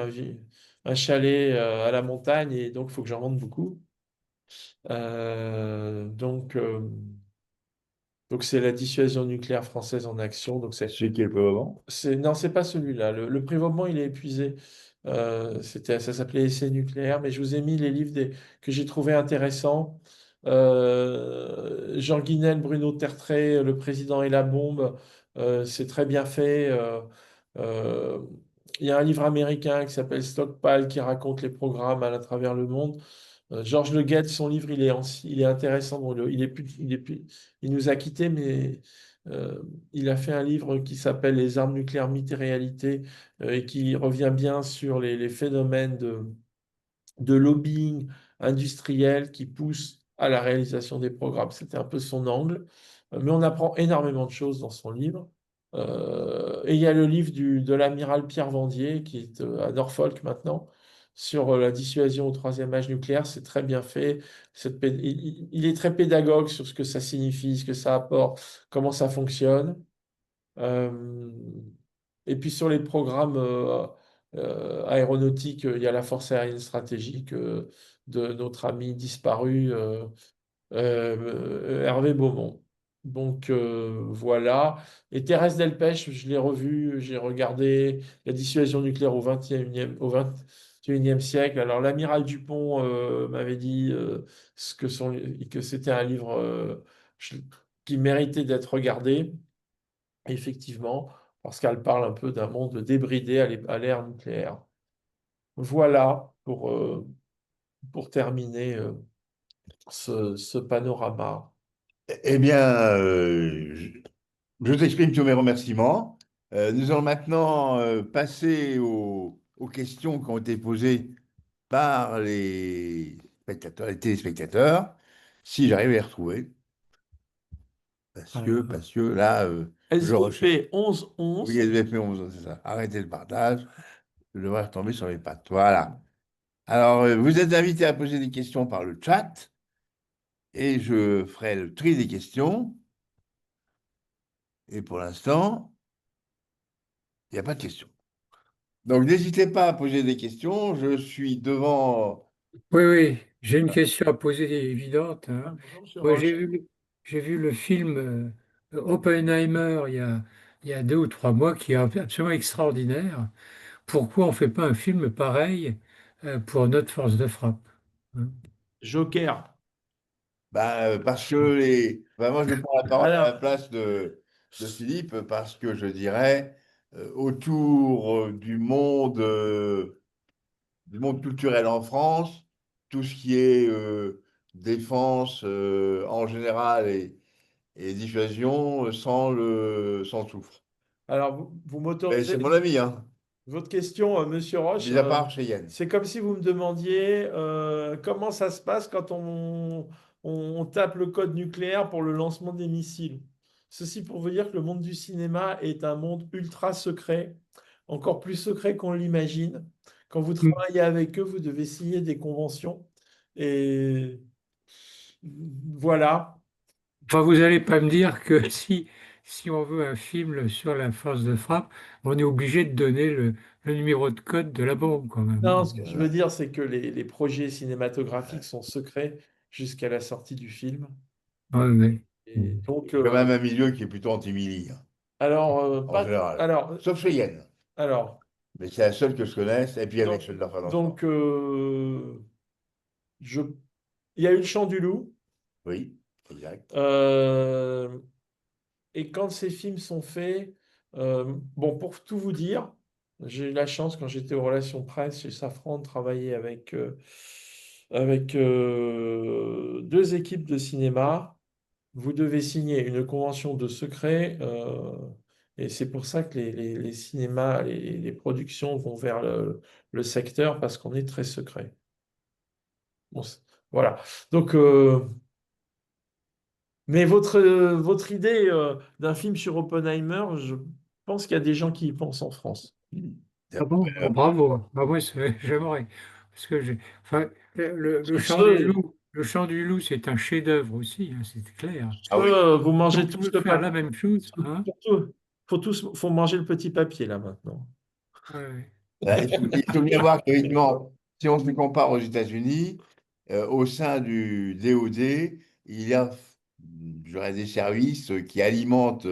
un chalet à la montagne et donc il faut que j'en vende beaucoup. Euh, donc, euh, donc c'est la dissuasion nucléaire française en action. Donc C'est qui est le plus avant? non, c'est pas celui-là. Le Prévoment, il est épuisé. Ça s'appelait Essai nucléaire, mais je vous ai mis les livres que j'ai trouvé intéressants. Jean Guinel, Bruno Tertrais, Le Président et la bombe, c'est très bien fait. Euh, il y a un livre américain qui s'appelle Stockpile qui raconte les programmes à travers le monde. Georges Le Guet, son livre, il est intéressant. Bon, il nous a quittés, mais il a fait un livre qui s'appelle Les armes nucléaires, mythes et réalité, et qui revient bien sur les phénomènes de lobbying industriel qui poussent à la réalisation des programmes. C'était un peu son angle, mais on apprend énormément de choses dans son livre. Et il y a le livre de l'amiral Pierre Vendier, qui est à Norfolk maintenant, sur la dissuasion au troisième âge nucléaire. C'est très bien fait. Il est très pédagogue sur ce que ça signifie, ce que ça apporte, comment ça fonctionne. Euh, et puis sur les programmes aéronautiques, il y a la Force aérienne stratégique de notre ami disparu Hervé Beaumont. Donc voilà. Et Thérèse Delpech, je l'ai revu, j'ai regardé la dissuasion nucléaire au 21e siècle. Alors l'amiral Dupont m'avait dit que c'était un livre. qui méritait d'être regardée, effectivement, parce qu'elle parle un peu d'un monde débridé à l'ère nucléaire. Voilà pour terminer ce panorama. Eh bien, je t'exprime tous mes remerciements. Nous allons maintenant passer aux questions qui ont été posées par les spectateurs, les téléspectateurs, si j'arrive à les retrouver. Parce que là, je recherche. SVP 1111. Oui, SVP 11, c'est ça. Arrêtez le partage. Je devrais retomber sur les pattes. Voilà. Alors, vous êtes invités à poser des questions par le chat et je ferai le tri des questions. Et pour l'instant, il n'y a pas de questions. Donc, n'hésitez pas à poser des questions. Je suis devant. Oui, oui, j'ai une question à poser évidente, hein. Bonjour, Monsieur Moi, Roche. j'ai vu le film Oppenheimer il y a 2 ou 3 mois qui est absolument extraordinaire. Pourquoi on ne fait pas un film pareil pour notre force de frappe, hein? Joker. Parce que moi, je prends la parole à la Alors, place de Philippe parce que je dirais autour du monde culturel en France, tout ce qui est défense en général et dissuasion sans le souffle. alors vous Mais m'autorisez c'est mon avis, hein. votre question, Monsieur Roche. Mis à part Cheyenne. C'est comme si vous me demandiez comment ça se passe quand on tape le code nucléaire pour le lancement des missiles. Ceci pour vous dire que le monde du cinéma est un monde ultra secret, encore plus secret qu'on l'imagine. Quand vous Mm. travaillez avec eux, vous devez signer des conventions. Et voilà. Enfin, vous n'allez pas me dire que si on veut un film sur la force de frappe, on est obligé de donner le numéro de code de la bombe quand même. Non, ce que je veux dire, c'est que les projets cinématographiques sont secrets jusqu'à la sortie du film. Ouais, ouais. Et donc, C'est quand même un milieu qui est plutôt anti-milli, hein, alors, en général. alors, Sauf Cheyenne. alors, Mais c'est la seule que je connaisse. Et puis avec donc, celle d'Enfant d'Enfant. donc, je, il y a eu le Chant du Loup. Oui, exact. euh, et quand ces films sont faits, bon, pour tout vous dire, j'ai eu la chance, quand j'étais aux relations presse chez Safran, de travailler avec 2 équipes de cinéma. Vous devez signer une convention de secret, et c'est pour ça que les cinémas, les productions vont vers le secteur, parce qu'on est très secret. Bon, voilà. Donc, mais votre idée d'un film sur Oppenheimer, je pense qu'il y a des gens qui y pensent en France. Ah bon? Oh, bravo. Bah, moi, j'aimerais. Parce que enfin, Sur ce, Le chant du loup, c'est un chef-d'œuvre aussi, hein, c'est clair. Ah oui. vous Si mangez on tous pouvait le faire la papier. même chose, hein? Faut manger le petit papier là maintenant. Ouais. Il faut bien voir qu'effectivement, si on se compare aux États-Unis, au sein du DoD, il y a, j'aurais des services qui alimentent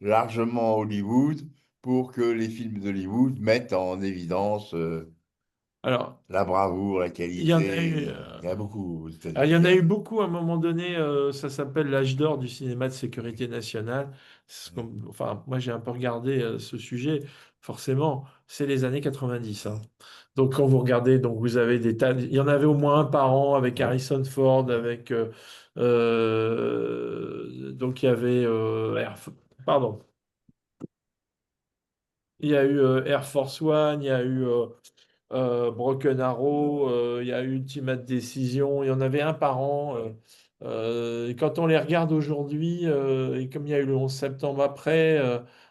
largement Hollywood pour que les films d'Hollywood mettent en évidence Alors, la bravoure, la il y en a eu. qualité. Il y en a beaucoup aux Il y en États-Unis, a hein. eu beaucoup à un moment donné, ça s'appelle l'âge d'or du cinéma de sécurité nationale. Enfin, moi j'ai un peu regardé ce sujet, forcément, c'est les années 90, hein. Donc quand vous regardez, donc vous avez des tas, il y en avait au moins un par an avec Ouais. Harrison Ford, donc il y avait, pardon, il y a eu Air Force One, il y a eu Broken Arrow, il y a eu Ultimate Decision, il y en avait un par an. Et quand on les regarde aujourd'hui, et comme il y a eu le 11 septembre après,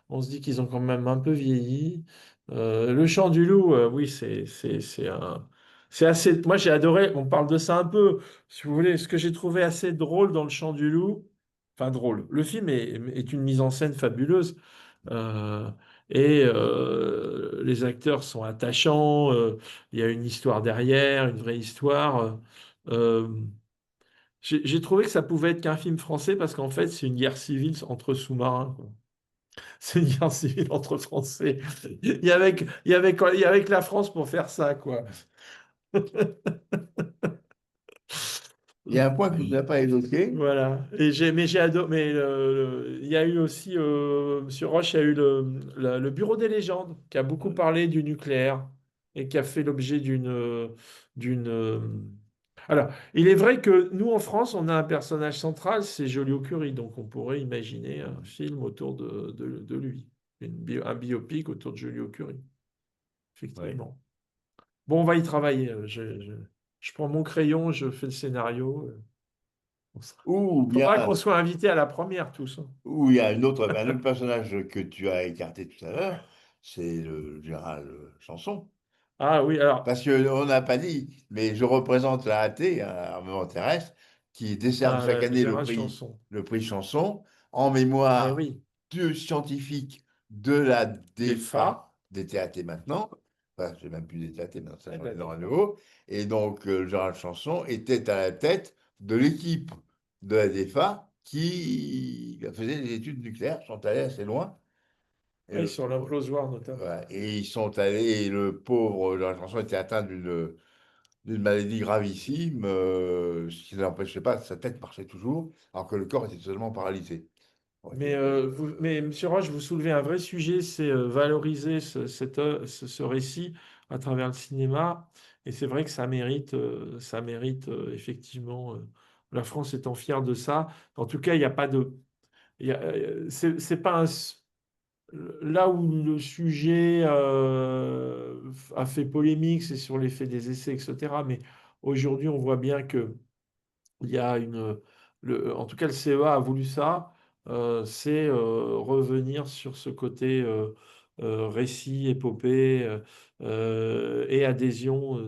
on se dit qu'ils ont quand même un peu vieilli. Le Chant du Loup, oui, c'est assez. Moi, j'ai adoré. On parle de ça un peu, si vous voulez. Ce que j'ai trouvé assez drôle dans Le Chant du Loup, enfin drôle. Le film est une mise en scène fabuleuse. Euh, les acteurs sont attachants, il y a une histoire derrière, une vraie histoire. Euh, j'ai trouvé que ça pouvait être qu'un film français, parce qu'en fait, c'est une guerre civile entre sous-marins, quoi. C'est une guerre civile entre Français. Il y avait que la France pour faire ça, quoi. Il y a un point que tu n'as pas évoqué. Voilà. Mais j'ai adoré. Mais il y a eu aussi, Monsieur Roche, il y a eu le Bureau des légendes qui a beaucoup parlé du nucléaire et qui a fait l'objet d'une. Alors, il est vrai que nous, en France, on a un personnage central, c'est Joliot-Curie. Donc, on pourrait imaginer un film autour de lui, un biopic autour de Joliot-Curie, Ouais. effectivement. Bon, on va y travailler. Je prends mon crayon, je fais le scénario. Ou Il faudra qu'on bien, soit invités à la première, tous, hein. ou il y a un autre personnage que tu as écarté tout à l'heure, c'est le général Chanson. Ah oui, alors, Parce qu'on n'a pas dit, mais je représente la AT, un armement terrestre, qui décerne chaque année Gérard Chanson. le prix Chanson en Eh mémoire oui, de scientifiques de la des FA. DEFA, des TAT maintenant. Enfin, j'ai même plus des TAT maintenant, ça Eh j'en ai ben, dans un d'accord. nouveau. Et donc, Gérald Chanson était à la tête de l'équipe de la DEFA qui faisait des études nucléaires, sont allés assez loin. Et Oui, le sur pauvre, l'implosoir notamment. voilà. Et ils sont allés, et le pauvre Gérald Chanson était atteint d'une maladie gravissime, ce qui ne l'empêchait pas, sa tête marchait toujours, alors que le corps était totalement paralysé. Ouais, Mais Monsieur Roche, vous soulevez un vrai sujet, c'est valoriser ce récit à travers le cinéma. Et c'est vrai que ça mérite effectivement, la France étant fière de ça. En tout cas, il n'y a pas de. C'est pas là où le sujet a fait polémique, c'est sur l'effet des essais, etc. Mais aujourd'hui, on voit bien que il y a en tout cas, le CEA a voulu ça, c'est revenir sur ce côté récit, épopée et adhésion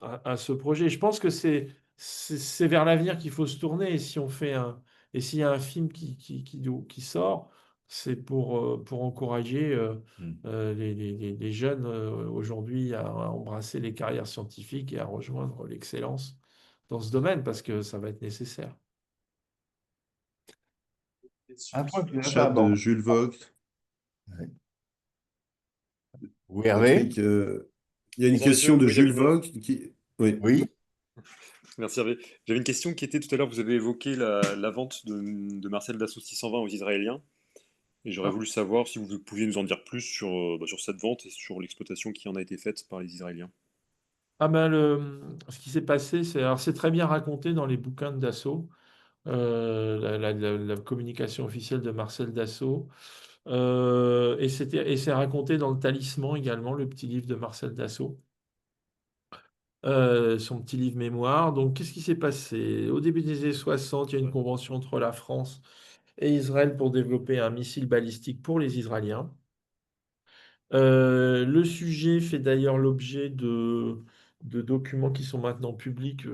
à ce projet. Je pense que c'est vers l'avenir qu'il faut se tourner. Et s'il y a un film qui sort, c'est pour encourager hmm. les jeunes aujourd'hui à embrasser les carrières scientifiques et à rejoindre l'excellence dans ce domaine parce que ça va être nécessaire. Un point que tu n'as pas Chat de abordé. Jules Vogt. Ouais. Oui, Hervé? Patrick, il y a une Bonjour question messieurs, de oui, Jules Vogt qui. Oui. Oui? merci Hervé. J'avais une question qui était tout à l'heure, vous avez évoqué la vente de Marcel Dassault 620 aux Israéliens, et j'aurais Ah, voulu savoir si vous pouviez nous en dire plus sur cette vente et sur l'exploitation qui en a été faite par les Israéliens. ah ben ce qui s'est passé, alors c'est très bien raconté dans les bouquins de Dassault, la communication officielle de Marcel Dassault, et c'est raconté dans le Talisman également, le petit livre de Marcel Dassault. Son petit livre mémoire. Donc, qu'est-ce qui s'est passé? Au début des années 60, il y a une convention entre la France et Israël pour développer un missile balistique pour les Israéliens. Le sujet fait d'ailleurs l'objet de documents qui sont maintenant publics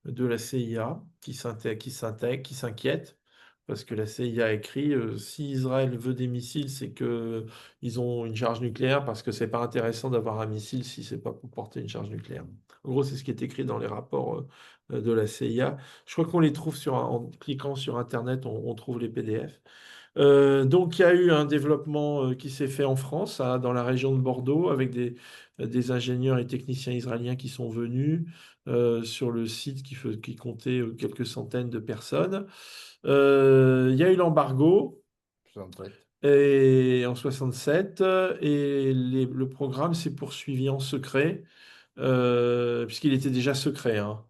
de la CIA, qui s'inquiètent, parce que la CIA a écrit si Israël veut des missiles, c'est que ils ont une charge nucléaire, parce que c'est pas intéressant d'avoir un missile si c'est pas pour porter une charge nucléaire. En gros, c'est ce qui est écrit dans les rapports de la CIA. Je crois qu'on les trouve en cliquant sur Internet, on trouve les PDF. Donc, il y a eu un développement qui s'est fait en France, dans la région de Bordeaux, avec des ingénieurs et techniciens israéliens qui sont venus sur le site qui comptait quelques centaines de personnes. Il y a eu l'embargo 67. en 67 et le programme s'est poursuivi en secret, puisqu'il était déjà secret, hein.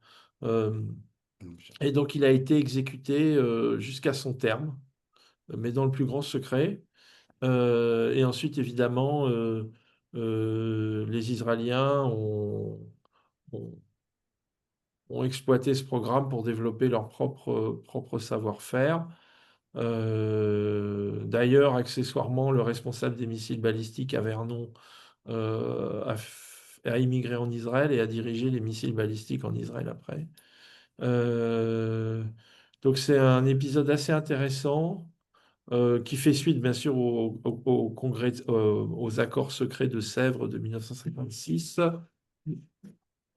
Euh, et donc, il a été exécuté jusqu'à son terme, mais dans le plus grand secret. Et ensuite, évidemment, les Israéliens ont- ont exploité ce programme pour développer leur propre savoir-faire. D'ailleurs, accessoirement, le responsable des missiles balistiques à Vernon a immigré en Israël et a dirigé les missiles balistiques en Israël après. Euh, donc c'est un épisode assez intéressant qui fait suite bien sûr au congrès, aux accords secrets de Sèvres de 1956.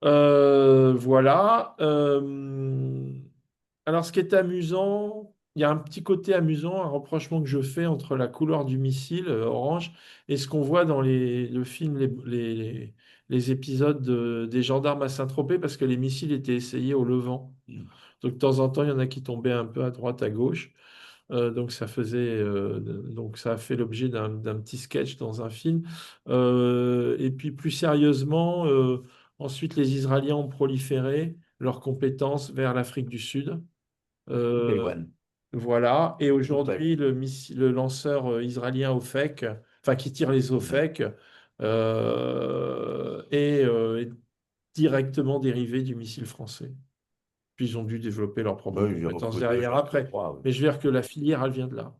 Voilà. Alors, ce qui est amusant, il y a un petit côté amusant, un reprochement que je fais entre la couleur du missile orange et ce qu'on voit dans le film les épisodes des gendarmes à Saint-Tropez parce que les missiles étaient essayés au Levant. Donc de temps en temps, il y en a qui tombaient un peu à droite, à gauche. Donc ça a fait l'objet d'un petit sketch dans un film. Et puis plus sérieusement, ensuite les Israéliens ont proliféré leurs compétences vers l'Afrique du Sud. Euh, Taïwan. voilà. Et Taïwan. aujourd'hui, le lanceur israélien Ofek, enfin qui tire les Ofek, est directement dérivé du missile français. Puis ils ont dû développer leurs propres Oui, j'ai compétences recruté, derrière je après. crois, oui. Mais je veux dire que la filière, elle vient de là.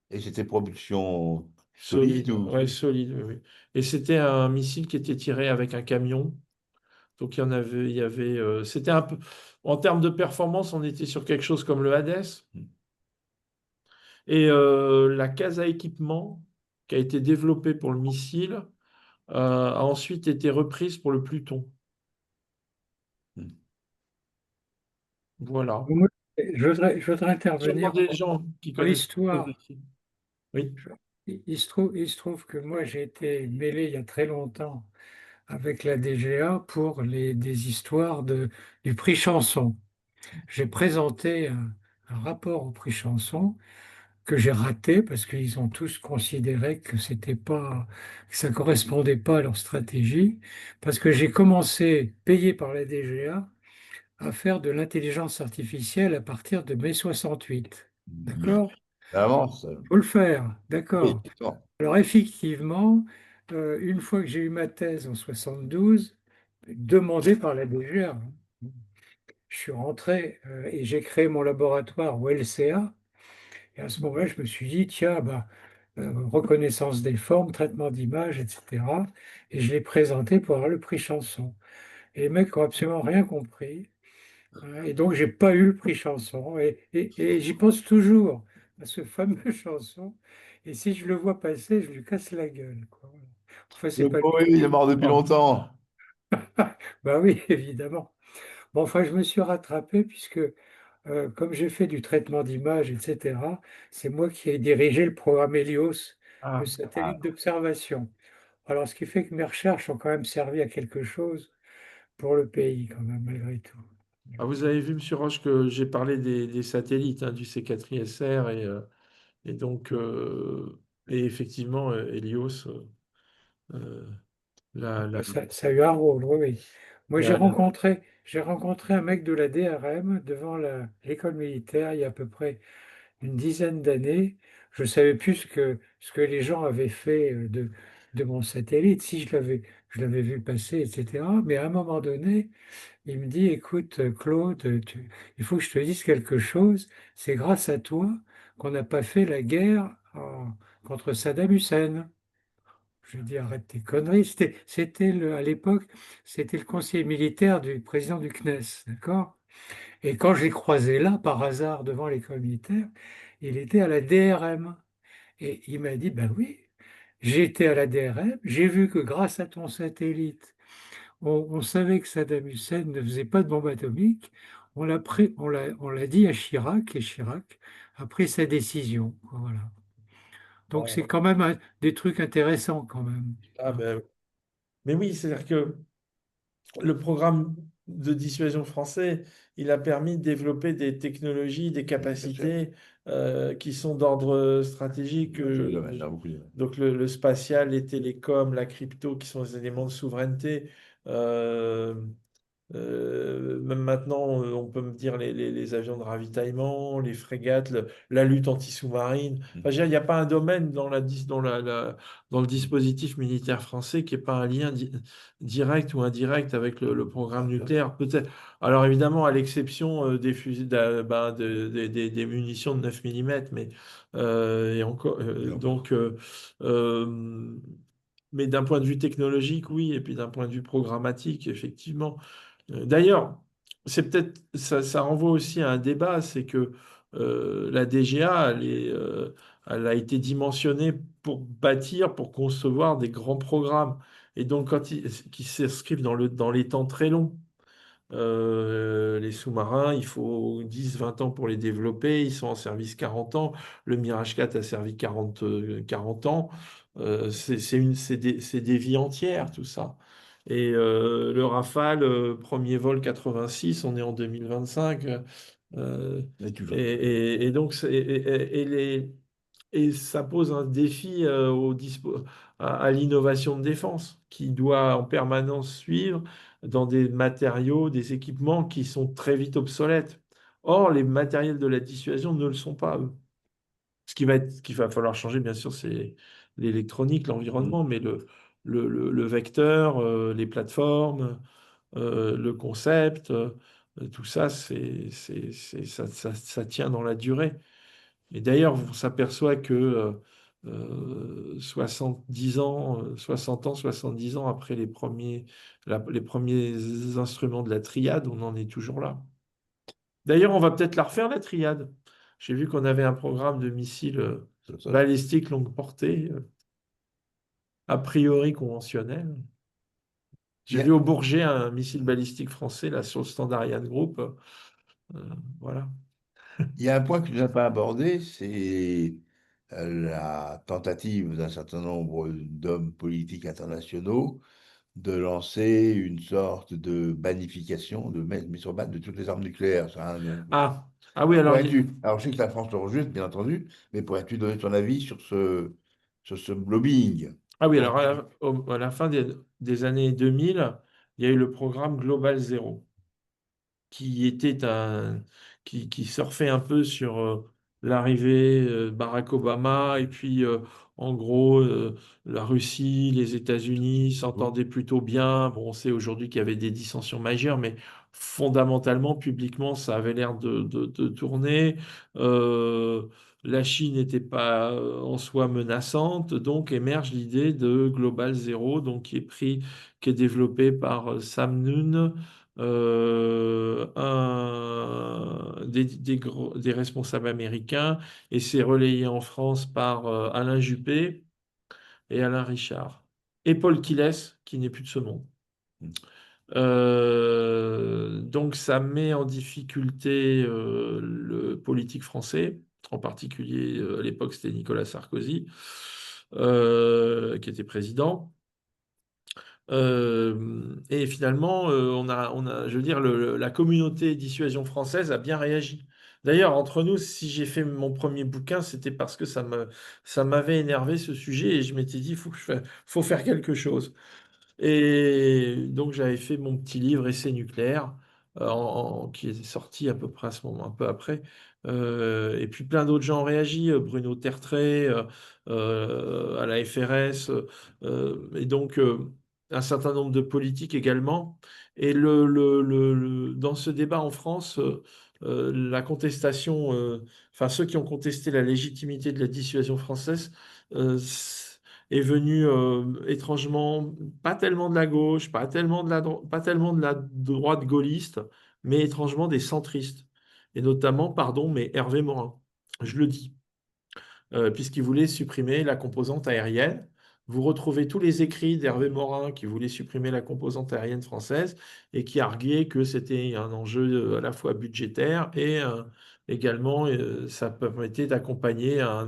Et c'était production solide Solide, ou... ouais, solide, oui, oui. Et c'était un missile qui était tiré avec un camion. Donc c'était un peu, en termes de performance, on était sur quelque chose comme le Hades. Et la case à équipement qui a été développée pour le missile a ensuite été reprise pour le Pluton. Voilà. Moi, je voudrais Sûrement intervenir des gens qui dans connaissent quelque chose l'histoire. ici. Oui. Il se trouve que moi, j'ai été mêlé il y a très longtemps avec la DGA pour des histoires du prix Chanson. J'ai présenté un rapport au prix Chanson que j'ai raté parce qu'ils ont tous considéré que c'était pas, que ça correspondait pas à leur stratégie, parce que j'ai commencé, payé par la DGA, à faire de l'intelligence artificielle à partir de mai 68. D'accord? Ça avance. Faut le faire, Oui, d'accord. bon. Alors effectivement, une fois que j'ai eu ma thèse en 72, demandée par la DGA, je suis rentré et j'ai créé mon laboratoire au LCA. Et à ce moment-là, je me suis dit, tiens, bah, reconnaissance des formes, traitement d'image, etc. Et je l'ai présenté pour avoir le prix Chanson. Et les mecs n'ont absolument rien compris. Hein. Et donc, j'ai pas eu le prix Chanson. Et j'y pense toujours à ce fameux Chanson. Et si je le vois passer, je lui casse la gueule, quoi. Enfin, c'est Le pas pauvre, il est mort depuis Ah. longtemps. Bah oui, évidemment. Bon, enfin, je me suis rattrapé puisque, comme j'ai fait du traitement d'image, etc., c'est moi qui ai dirigé le programme Helios, le Ah. satellite d'observation. Alors, ce qui fait que mes recherches ont quand même servi à quelque chose pour le pays, quand même, malgré tout. Ah, vous avez vu, Monsieur Roche, que j'ai parlé des satellites hein, du C4ISR et donc et effectivement Helios, euh, la, la, Ça a eu un rôle, oui, oui. Moi, j'ai la- la- rencontré, j'ai rencontré un mec de la DRM devant l'école militaire il y a à peu près une dizaine d'années. Je ne savais plus ce que les gens avaient fait de mon satellite, si je l'avais vu passer, etc. Mais à un moment donné, il me dit, écoute, Claude, il faut que je te dise quelque chose. C'est grâce à toi qu'on n'a pas fait la guerre contre Saddam Hussein. Je lui dis, arrête tes conneries. À l'époque, c'était le conseiller militaire du président du CNES, d'accord? Et quand je l'ai croisé là, par hasard, devant l'école militaire, il était à la DRM. Et il m'a dit, ben oui, j'ai été à la DRM, j'ai vu que grâce à ton satellite, on savait que Saddam Hussein ne faisait pas de bombe atomique. On l'a dit à Chirac, et Chirac a pris sa décision. Voilà. Donc c'est quand même des trucs intéressants quand même. ah, ben, mais oui, c'est-à-dire que le programme de dissuasion français, il a permis de développer des technologies, des Bien sûr. capacités qui sont d'ordre stratégique. Dans tous les domaines, dans beaucoup de domaines. Donc le spatial, les télécoms, la crypto, qui sont des éléments de souveraineté. euh, Même maintenant, on peut me dire les avions de ravitaillement, les frégates, la lutte anti-sous-marine. Enfin, je veux dire, il n'y a pas un domaine dans le dispositif militaire français qui n'ait pas un lien direct ou indirect avec le programme Bien sûr. nucléaire. Peut-être. Alors évidemment, à l'exception des fusils, des munitions de 9 mm, mais et encore, Et encore. donc. Mais d'un point de vue technologique, oui, et puis d'un point de vue programmatique, effectivement. D'ailleurs, c'est peut-être ça renvoie aussi à un débat, c'est que la DGA, elle a été dimensionnée pour bâtir, pour concevoir des grands programmes. Et donc, qui s'inscrivent dans les temps très longs. Les sous-marins, il faut 10, 20 ans pour les développer. Ils sont en service 40 ans. Le Mirage 4 a servi 40 ans. C'est des vies entières, tout ça. Et le Rafale, premier vol 86, on est en 2025. Mais toujours. Et donc, et ça pose un défi à l'innovation de défense qui doit en permanence suivre dans des matériaux, des équipements qui sont très vite obsolètes. Or, les matériels de la dissuasion ne le sont pas, eux. Ce qu'il va falloir changer, bien sûr, c'est l'électronique, l'environnement, mais le vecteur, les plateformes, le concept, tout ça, ça tient dans la durée. Et d'ailleurs, on s'aperçoit que 70 ans, 60 ans, 70 ans après les premiers instruments de la triade, on en est toujours là. D'ailleurs, on va peut-être la refaire, la triade. J'ai vu qu'on avait un programme de missiles C'est ça. balistiques longue portée, a priori conventionnel. Il J'ai y vu a, au Bourget un missile balistique français là, sur le standard Ariane Group. Voilà. il y a un point que tu n'as pas abordé, c'est la tentative d'un certain nombre d'hommes politiques internationaux de lancer une sorte de bannification, de mise sur ban de toutes les armes nucléaires. Ça a un nom. Ah oui, alors, Alors, je sais que la France le rejette, bien entendu, mais pourrais-tu donner ton avis sur ce lobbying? ah oui, Donc, alors à la fin des années 2000, il y a eu le programme Global Zero, qui était qui surfait un peu sur l'arrivée Barack Obama et puis en gros la Russie, les États-Unis s'entendaient plutôt bien. Bon, on sait aujourd'hui qu'il y avait des dissensions majeures, mais fondamentalement, publiquement, ça avait l'air de tourner. Euh, la Chine n'était pas en soi menaçante, donc émerge l'idée de Global Zero, donc qui est développé par Sam Nunn, des responsables américains, et c'est relayé en France par Alain Juppé et Alain Richard. Et Paul Quilles, qui n'est plus de ce monde. Donc ça met en difficulté le politique français, en particulier à l'époque c'était Nicolas Sarkozy, qui était président. Et finalement, je veux dire, la communauté dissuasion française a bien réagi. D'ailleurs, entre nous, si j'ai fait mon premier bouquin, c'était parce que ça m'avait énervé ce sujet et je m'étais dit, faut faire quelque chose. Et donc, j'avais fait mon petit livre Essai nucléaire, qui est sorti à peu près à ce moment, un peu après. Et puis, plein d'autres gens ont réagi, Bruno Tertrais, à la FRS, et donc un certain nombre de politiques également. Et dans ce débat en France, la contestation, enfin, ceux qui ont contesté la légitimité de la dissuasion française, est venu étrangement, pas tellement de la gauche, pas tellement de la droite gaulliste, mais étrangement des centristes. Et notamment, pardon, mais Hervé Morin. Je le dis, puisqu'il voulait supprimer la composante aérienne. Vous retrouvez tous les écrits d'Hervé Morin qui voulait supprimer la composante aérienne française et qui arguait que c'était un enjeu à la fois budgétaire et également ça permettait d'accompagner un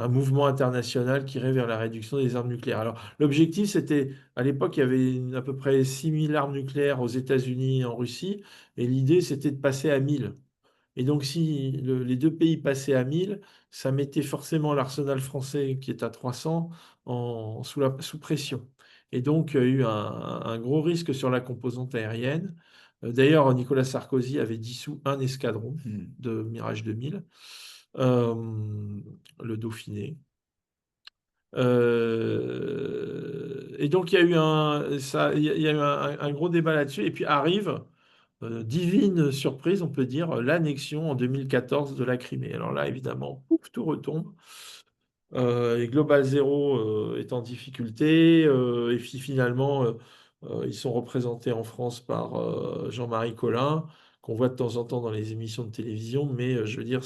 mouvement international qui irait vers la réduction des armes nucléaires. Alors l'objectif c'était, à l'époque il y avait à peu près 6000 armes nucléaires aux États-Unis et en Russie et l'idée c'était de passer à 1000. Et donc, si les deux pays passaient à 1000, ça mettait forcément l'arsenal français, qui est à 300, sous pression. Et donc, il y a eu un gros risque sur la composante aérienne. D'ailleurs, Nicolas Sarkozy avait dissous un escadron de Mirage 2000, le Dauphiné. Et donc, il y a eu il y a eu un gros débat là-dessus. Et puis arrive divine surprise, on peut dire, l'annexion en 2014 de la Crimée. Alors là, évidemment, pouf, tout retombe. Et Global Zero est en difficulté. Et puis finalement, ils sont représentés en France par Jean-Marie Collin, qu'on voit de temps en temps dans les émissions de télévision. Mais je veux dire,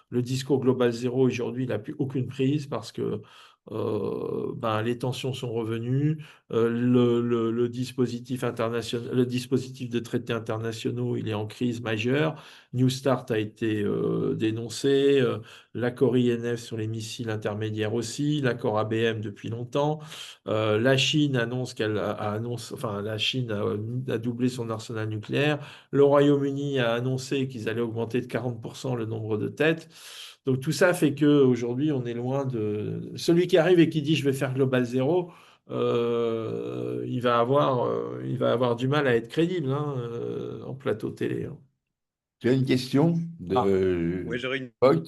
le discours Global Zero aujourd'hui, il n'a plus aucune prise parce que ben, les tensions sont revenues. Le dispositif international, le dispositif de traités internationaux, il est en crise majeure. New Start a été dénoncé. l'accord INF sur les missiles intermédiaires aussi, l'accord ABM depuis longtemps. La Chine annonce enfin, la Chine a doublé son arsenal nucléaire. Le Royaume-Uni a annoncé qu'ils allaient augmenter de 40% le nombre de têtes. Donc tout ça fait qu'aujourd'hui, on est loin de... Celui qui arrive et qui dit je vais faire Global Zéro, il va avoir du mal à être crédible, hein, en plateau télé, hein. Tu as une question Ah. Ouais, de j'aurais une, Voigt?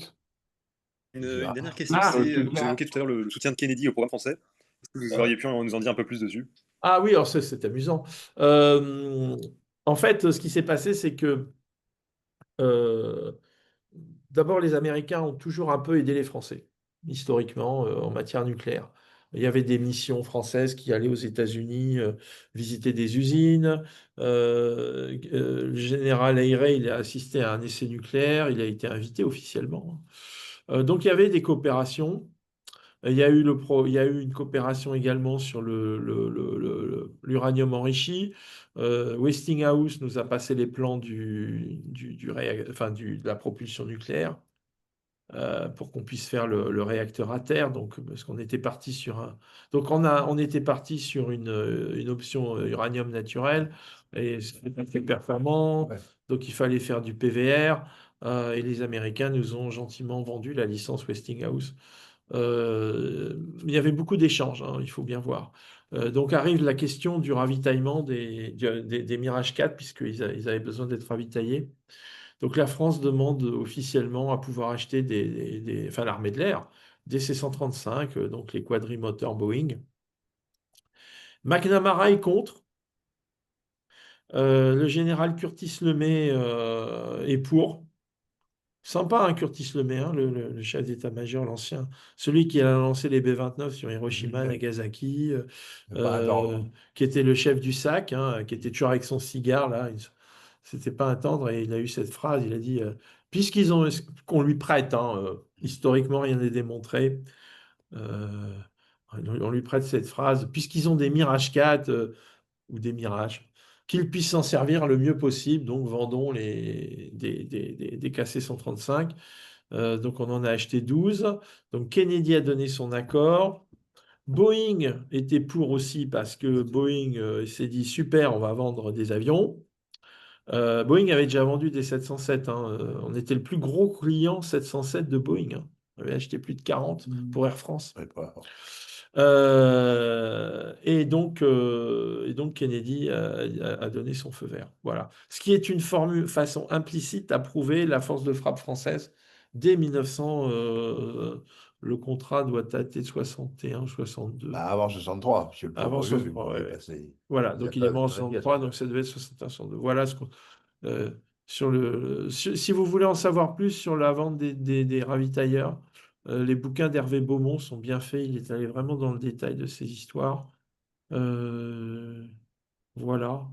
une dernière question. Ah, C'est, le vous avez évoqué tout à l'heure le soutien de Kennedy au programme français. Est-ce que vous auriez pu nous en dire un peu plus dessus? Ah oui, alors c'est amusant. Euh, En fait, ce qui s'est passé, c'est que euh, d'abord, les Américains ont toujours un peu aidé les Français, historiquement, en matière nucléaire. Il y avait des missions françaises qui allaient aux États-Unis visiter des usines. Le général Eyre, il a assisté à un essai nucléaire, il a été invité officiellement. Donc il y avait des coopérations. Il y a eu une coopération également sur l'uranium enrichi. Westinghouse nous a passé les plans de la propulsion nucléaire pour qu'on puisse faire le réacteur à terre. Donc, parce qu'on était parti sur on était parti sur une option uranium naturel et c'était pas très performant. Ouais. Donc, il fallait faire du PVR. Et les Américains nous ont gentiment vendu la licence Westinghouse. Il y avait beaucoup d'échanges, hein, il faut bien voir. Donc arrive la question du ravitaillement des Mirage 4, ils avaient besoin d'être ravitaillés. Donc la France demande officiellement à pouvoir acheter enfin l'armée de l'air, des C-135, donc les quadrimoteurs Boeing. McNamara est contre. Le général Curtis LeMay est pour. Sympa, hein, Curtis LeMay, hein, le chef d'état-major, l'ancien. Celui qui a lancé les B-29 sur Hiroshima, Nagasaki, Pas attendre. qui était le chef du SAC, hein, qui était toujours avec son cigare, là. C'était pas un tendre, et il a eu cette phrase, il a dit, qu'on lui prête, hein, historiquement, rien n'est démontré, euh, on lui prête cette phrase, puisqu'ils ont des Mirage 4, ou des Mirages, qu'ils puissent s'en servir le mieux possible. Donc, vendons des KC-135. Donc, on en a acheté 12. Donc, Kennedy a donné son accord. Boeing était pour aussi parce que Boeing s'est dit super, on va vendre des avions. Boeing avait déjà vendu des 707, hein. On était le plus gros client 707 de Boeing, hein. On avait acheté plus de 40 pour Air France. Ouais, pas- Et donc Kennedy a donné son feu vert. Voilà. Ce qui est une façon implicite à prouver la force de frappe française dès 1900. Le contrat doit dater de 61, 62. Bah, avant 63, parce que le Avant pauvre vieux, 63, il ouais, est ouais. passé. Voilà, Il a donc il est pas mort en de régate, 63, donc ça devait être 61, 62. Voilà si vous voulez en savoir plus sur la vente des ravitailleurs, les bouquins d'Hervé Beaumont sont bien faits. Il est allé vraiment dans le détail de ces histoires. Euh, voilà.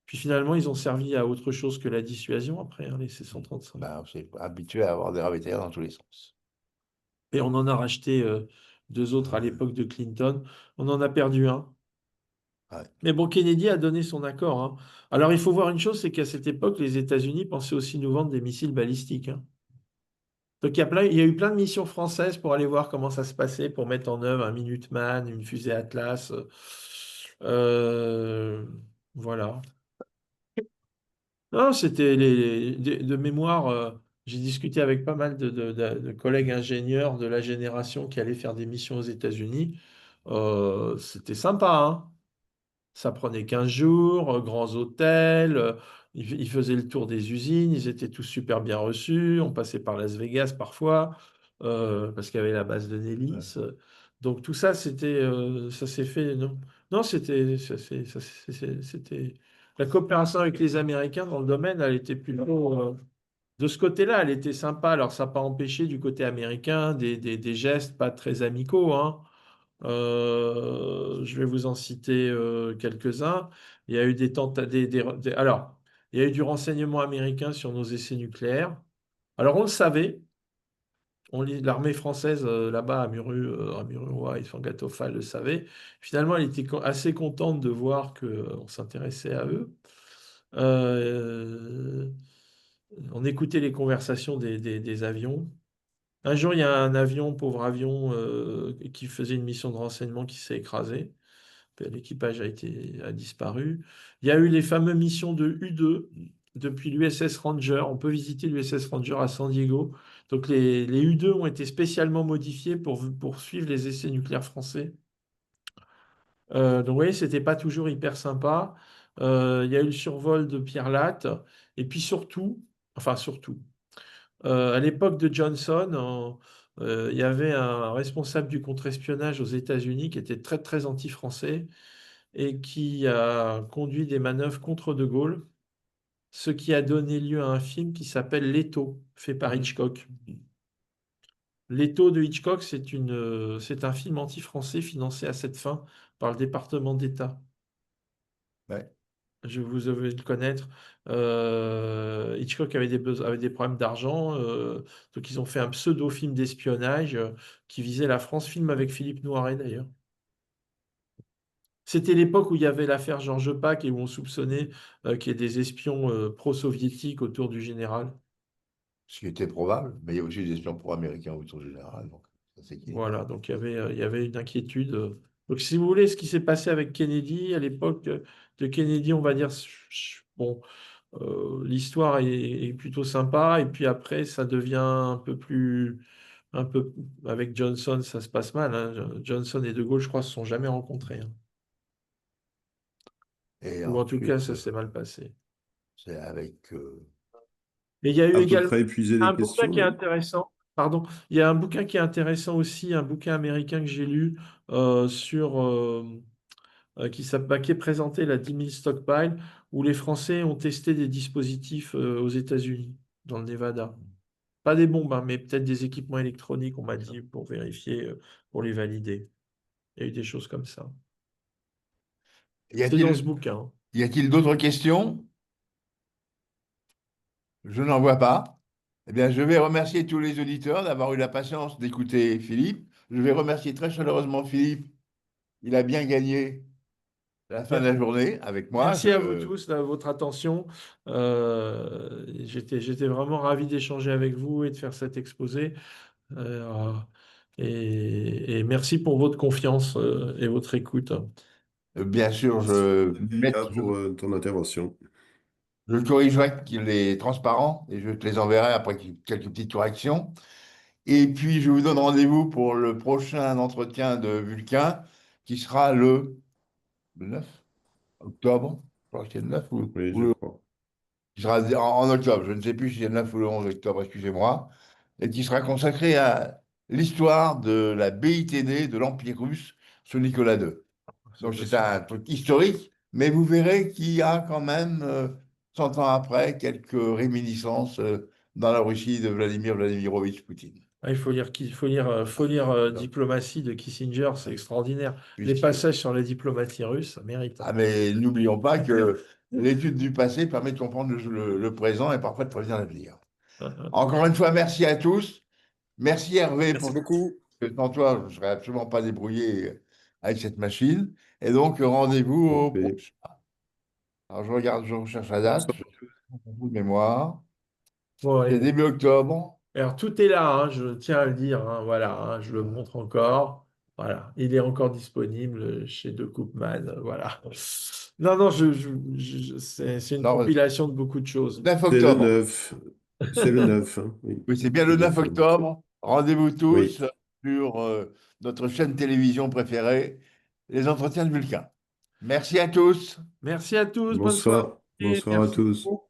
Puis finalement, ils ont servi à autre chose que la dissuasion après, hein, les C-135. Bah, c'est habitué à avoir des ravitailleurs dans tous les sens. Et on en a racheté deux autres à l'époque de Clinton. On en a perdu un. Ouais. Mais bon, Kennedy a donné son accord, hein. Alors il faut voir une chose, c'est qu'à cette époque, les États-Unis pensaient aussi nous vendre des missiles balistiques, hein. Donc il y a eu plein de missions françaises pour aller voir comment ça se passait, pour mettre en œuvre un Minuteman, une fusée Atlas. Euh, voilà. Non, c'était de mémoire. J'ai discuté avec pas mal de collègues ingénieurs de la génération qui allaient faire des missions aux États-Unis. C'était sympa, hein. Ça prenait 15 jours, grands hôtels, ils faisaient le tour des usines, ils étaient tous super bien reçus, on passait par Las Vegas parfois, parce qu'il y avait la base de Nellis. Donc tout ça, ça s'est fait, non, non, c'était, la coopération avec les Américains dans le domaine, elle était plutôt, de ce côté-là, elle était sympa. Alors ça n'a pas empêché du côté américain des gestes pas très amicaux, hein. Je vais vous en citer quelques-uns. Il y a eu alors, il y a eu du renseignement américain sur nos essais nucléaires. Alors, on le savait. L'armée française là-bas à Mururoa et Fangatofa le savait. Finalement, elle était assez contente de voir qu'on s'intéressait à eux. On écoutait les conversations des avions. Un jour, il y a un avion, pauvre avion, qui faisait une mission de renseignement qui s'est écrasé. L'équipage a disparu. Il y a eu les fameuses missions de U-2 depuis l'USS Ranger. On peut visiter l'USS Ranger à San Diego. Donc les U-2 ont été spécialement modifiés pour suivre les essais nucléaires français. Donc vous voyez, c'était pas toujours hyper sympa. Il y a eu le survol de Pierre Latte. Et puis surtout, à l'époque de Johnson, il y avait un responsable du contre-espionnage aux États-Unis qui était très très anti-français et qui a conduit des manœuvres contre De Gaulle, ce qui a donné lieu à un film qui s'appelle Leto, fait par Hitchcock. Leto de Hitchcock, c'est un film anti-français financé à cette fin par le département d'État. Ouais. Vous devez le connaître. Hitchcock avait des problèmes d'argent, donc ils ont fait un pseudo-film d'espionnage qui visait la France, film avec Philippe Noiret d'ailleurs. C'était l'époque où il y avait l'affaire Georges Pack et où on soupçonnait qu'il y ait des espions pro-soviétiques autour du général. Ce qui était probable, mais il y a aussi des espions pro-américains autour du général, donc ça s'équilibre. Voilà, donc il y avait une inquiétude. Donc si vous voulez, ce qui s'est passé avec Kennedy, à l'époque de Kennedy, on va dire, bon, l'histoire est plutôt sympa, et puis après, ça devient un peu, avec Johnson, ça se passe mal, hein. Johnson et De Gaulle, je crois, se sont jamais rencontrés, hein. Et Ou en tout cas, ensuite, ça s'est mal passé. c'est avec Et il y a eu À peu également près épuisé un les bouquin questions, qui est non? intéressant. Pardon, il y a un bouquin qui est intéressant aussi, un bouquin américain que j'ai lu qui est présenté, la 10 000 Stockpile, où les Français ont testé des dispositifs aux États-Unis, dans le Nevada. Pas des bombes, hein, mais peut-être des équipements électroniques, on m'a dit, pour vérifier, pour les valider. Il y a eu des choses comme ça. Y C'est dans a-t-il ce bouquin. y a-t-il d'autres questions? Je n'en vois pas. Eh bien, je vais remercier tous les auditeurs d'avoir eu la patience d'écouter Philippe. Je vais remercier très chaleureusement Philippe. Il a bien gagné la fin de la journée avec moi. Merci à vous tous de votre attention. J'étais vraiment ravi d'échanger avec vous et de faire cet exposé. Euh, et merci pour votre confiance et votre écoute. Bien sûr, Merci, Mika, pour ton intervention. je corrigerai qu'il est transparent et je te les enverrai après quelques petites corrections. Et puis, je vous donne rendez-vous pour le prochain entretien de Vulcain qui sera le 9 octobre. Je crois que c'est le 9 Oui, ou je le crois. qui sera en octobre. Je ne sais plus si c'est le 9 ou le 11 octobre, excusez-moi. Et qui sera consacré à l'histoire de la BITD de l'Empire russe sous Nicolas II. Donc, c'est un truc historique, mais vous verrez qu'il y a quand même, 100 ans après, quelques réminiscences dans la Russie de Vladimir Vladimirovitch Poutine. Ah, faut lire Diplomatie de Kissinger, c'est extraordinaire. Les Puisque- passages sur la diplomatie russe, ça mérite, hein. Ah, mais n'oublions pas que l'étude du passé permet de comprendre le présent et parfois de prévenir l'avenir. Encore une fois, merci à tous. Merci Hervé Merci pour beaucoup. sans toi, je ne serais absolument pas débrouillé avec cette machine. Et donc, rendez-vous En au fait. prochain. Alors, je regarde, je recherche la date, je fais un bout de mémoire. Bon, C'est allez. début octobre. Alors, tout est là, hein, je tiens à le dire, hein, voilà, hein, je le montre encore. Voilà, il est encore disponible chez De Koopman, voilà. Non, non, c'est une Non, compilation de beaucoup de choses. 9 C'est le octobre. 9. C'est le 9, hein, oui. Oui, c'est bien C'est le le 9 9 en effet. octobre. Rendez-vous Oui. tous sur notre chaîne télévision préférée, les entretiens de Vulcain. Merci à tous. Merci à tous, bonne soirée. Bonsoir. Bonsoir à Merci tous. beaucoup.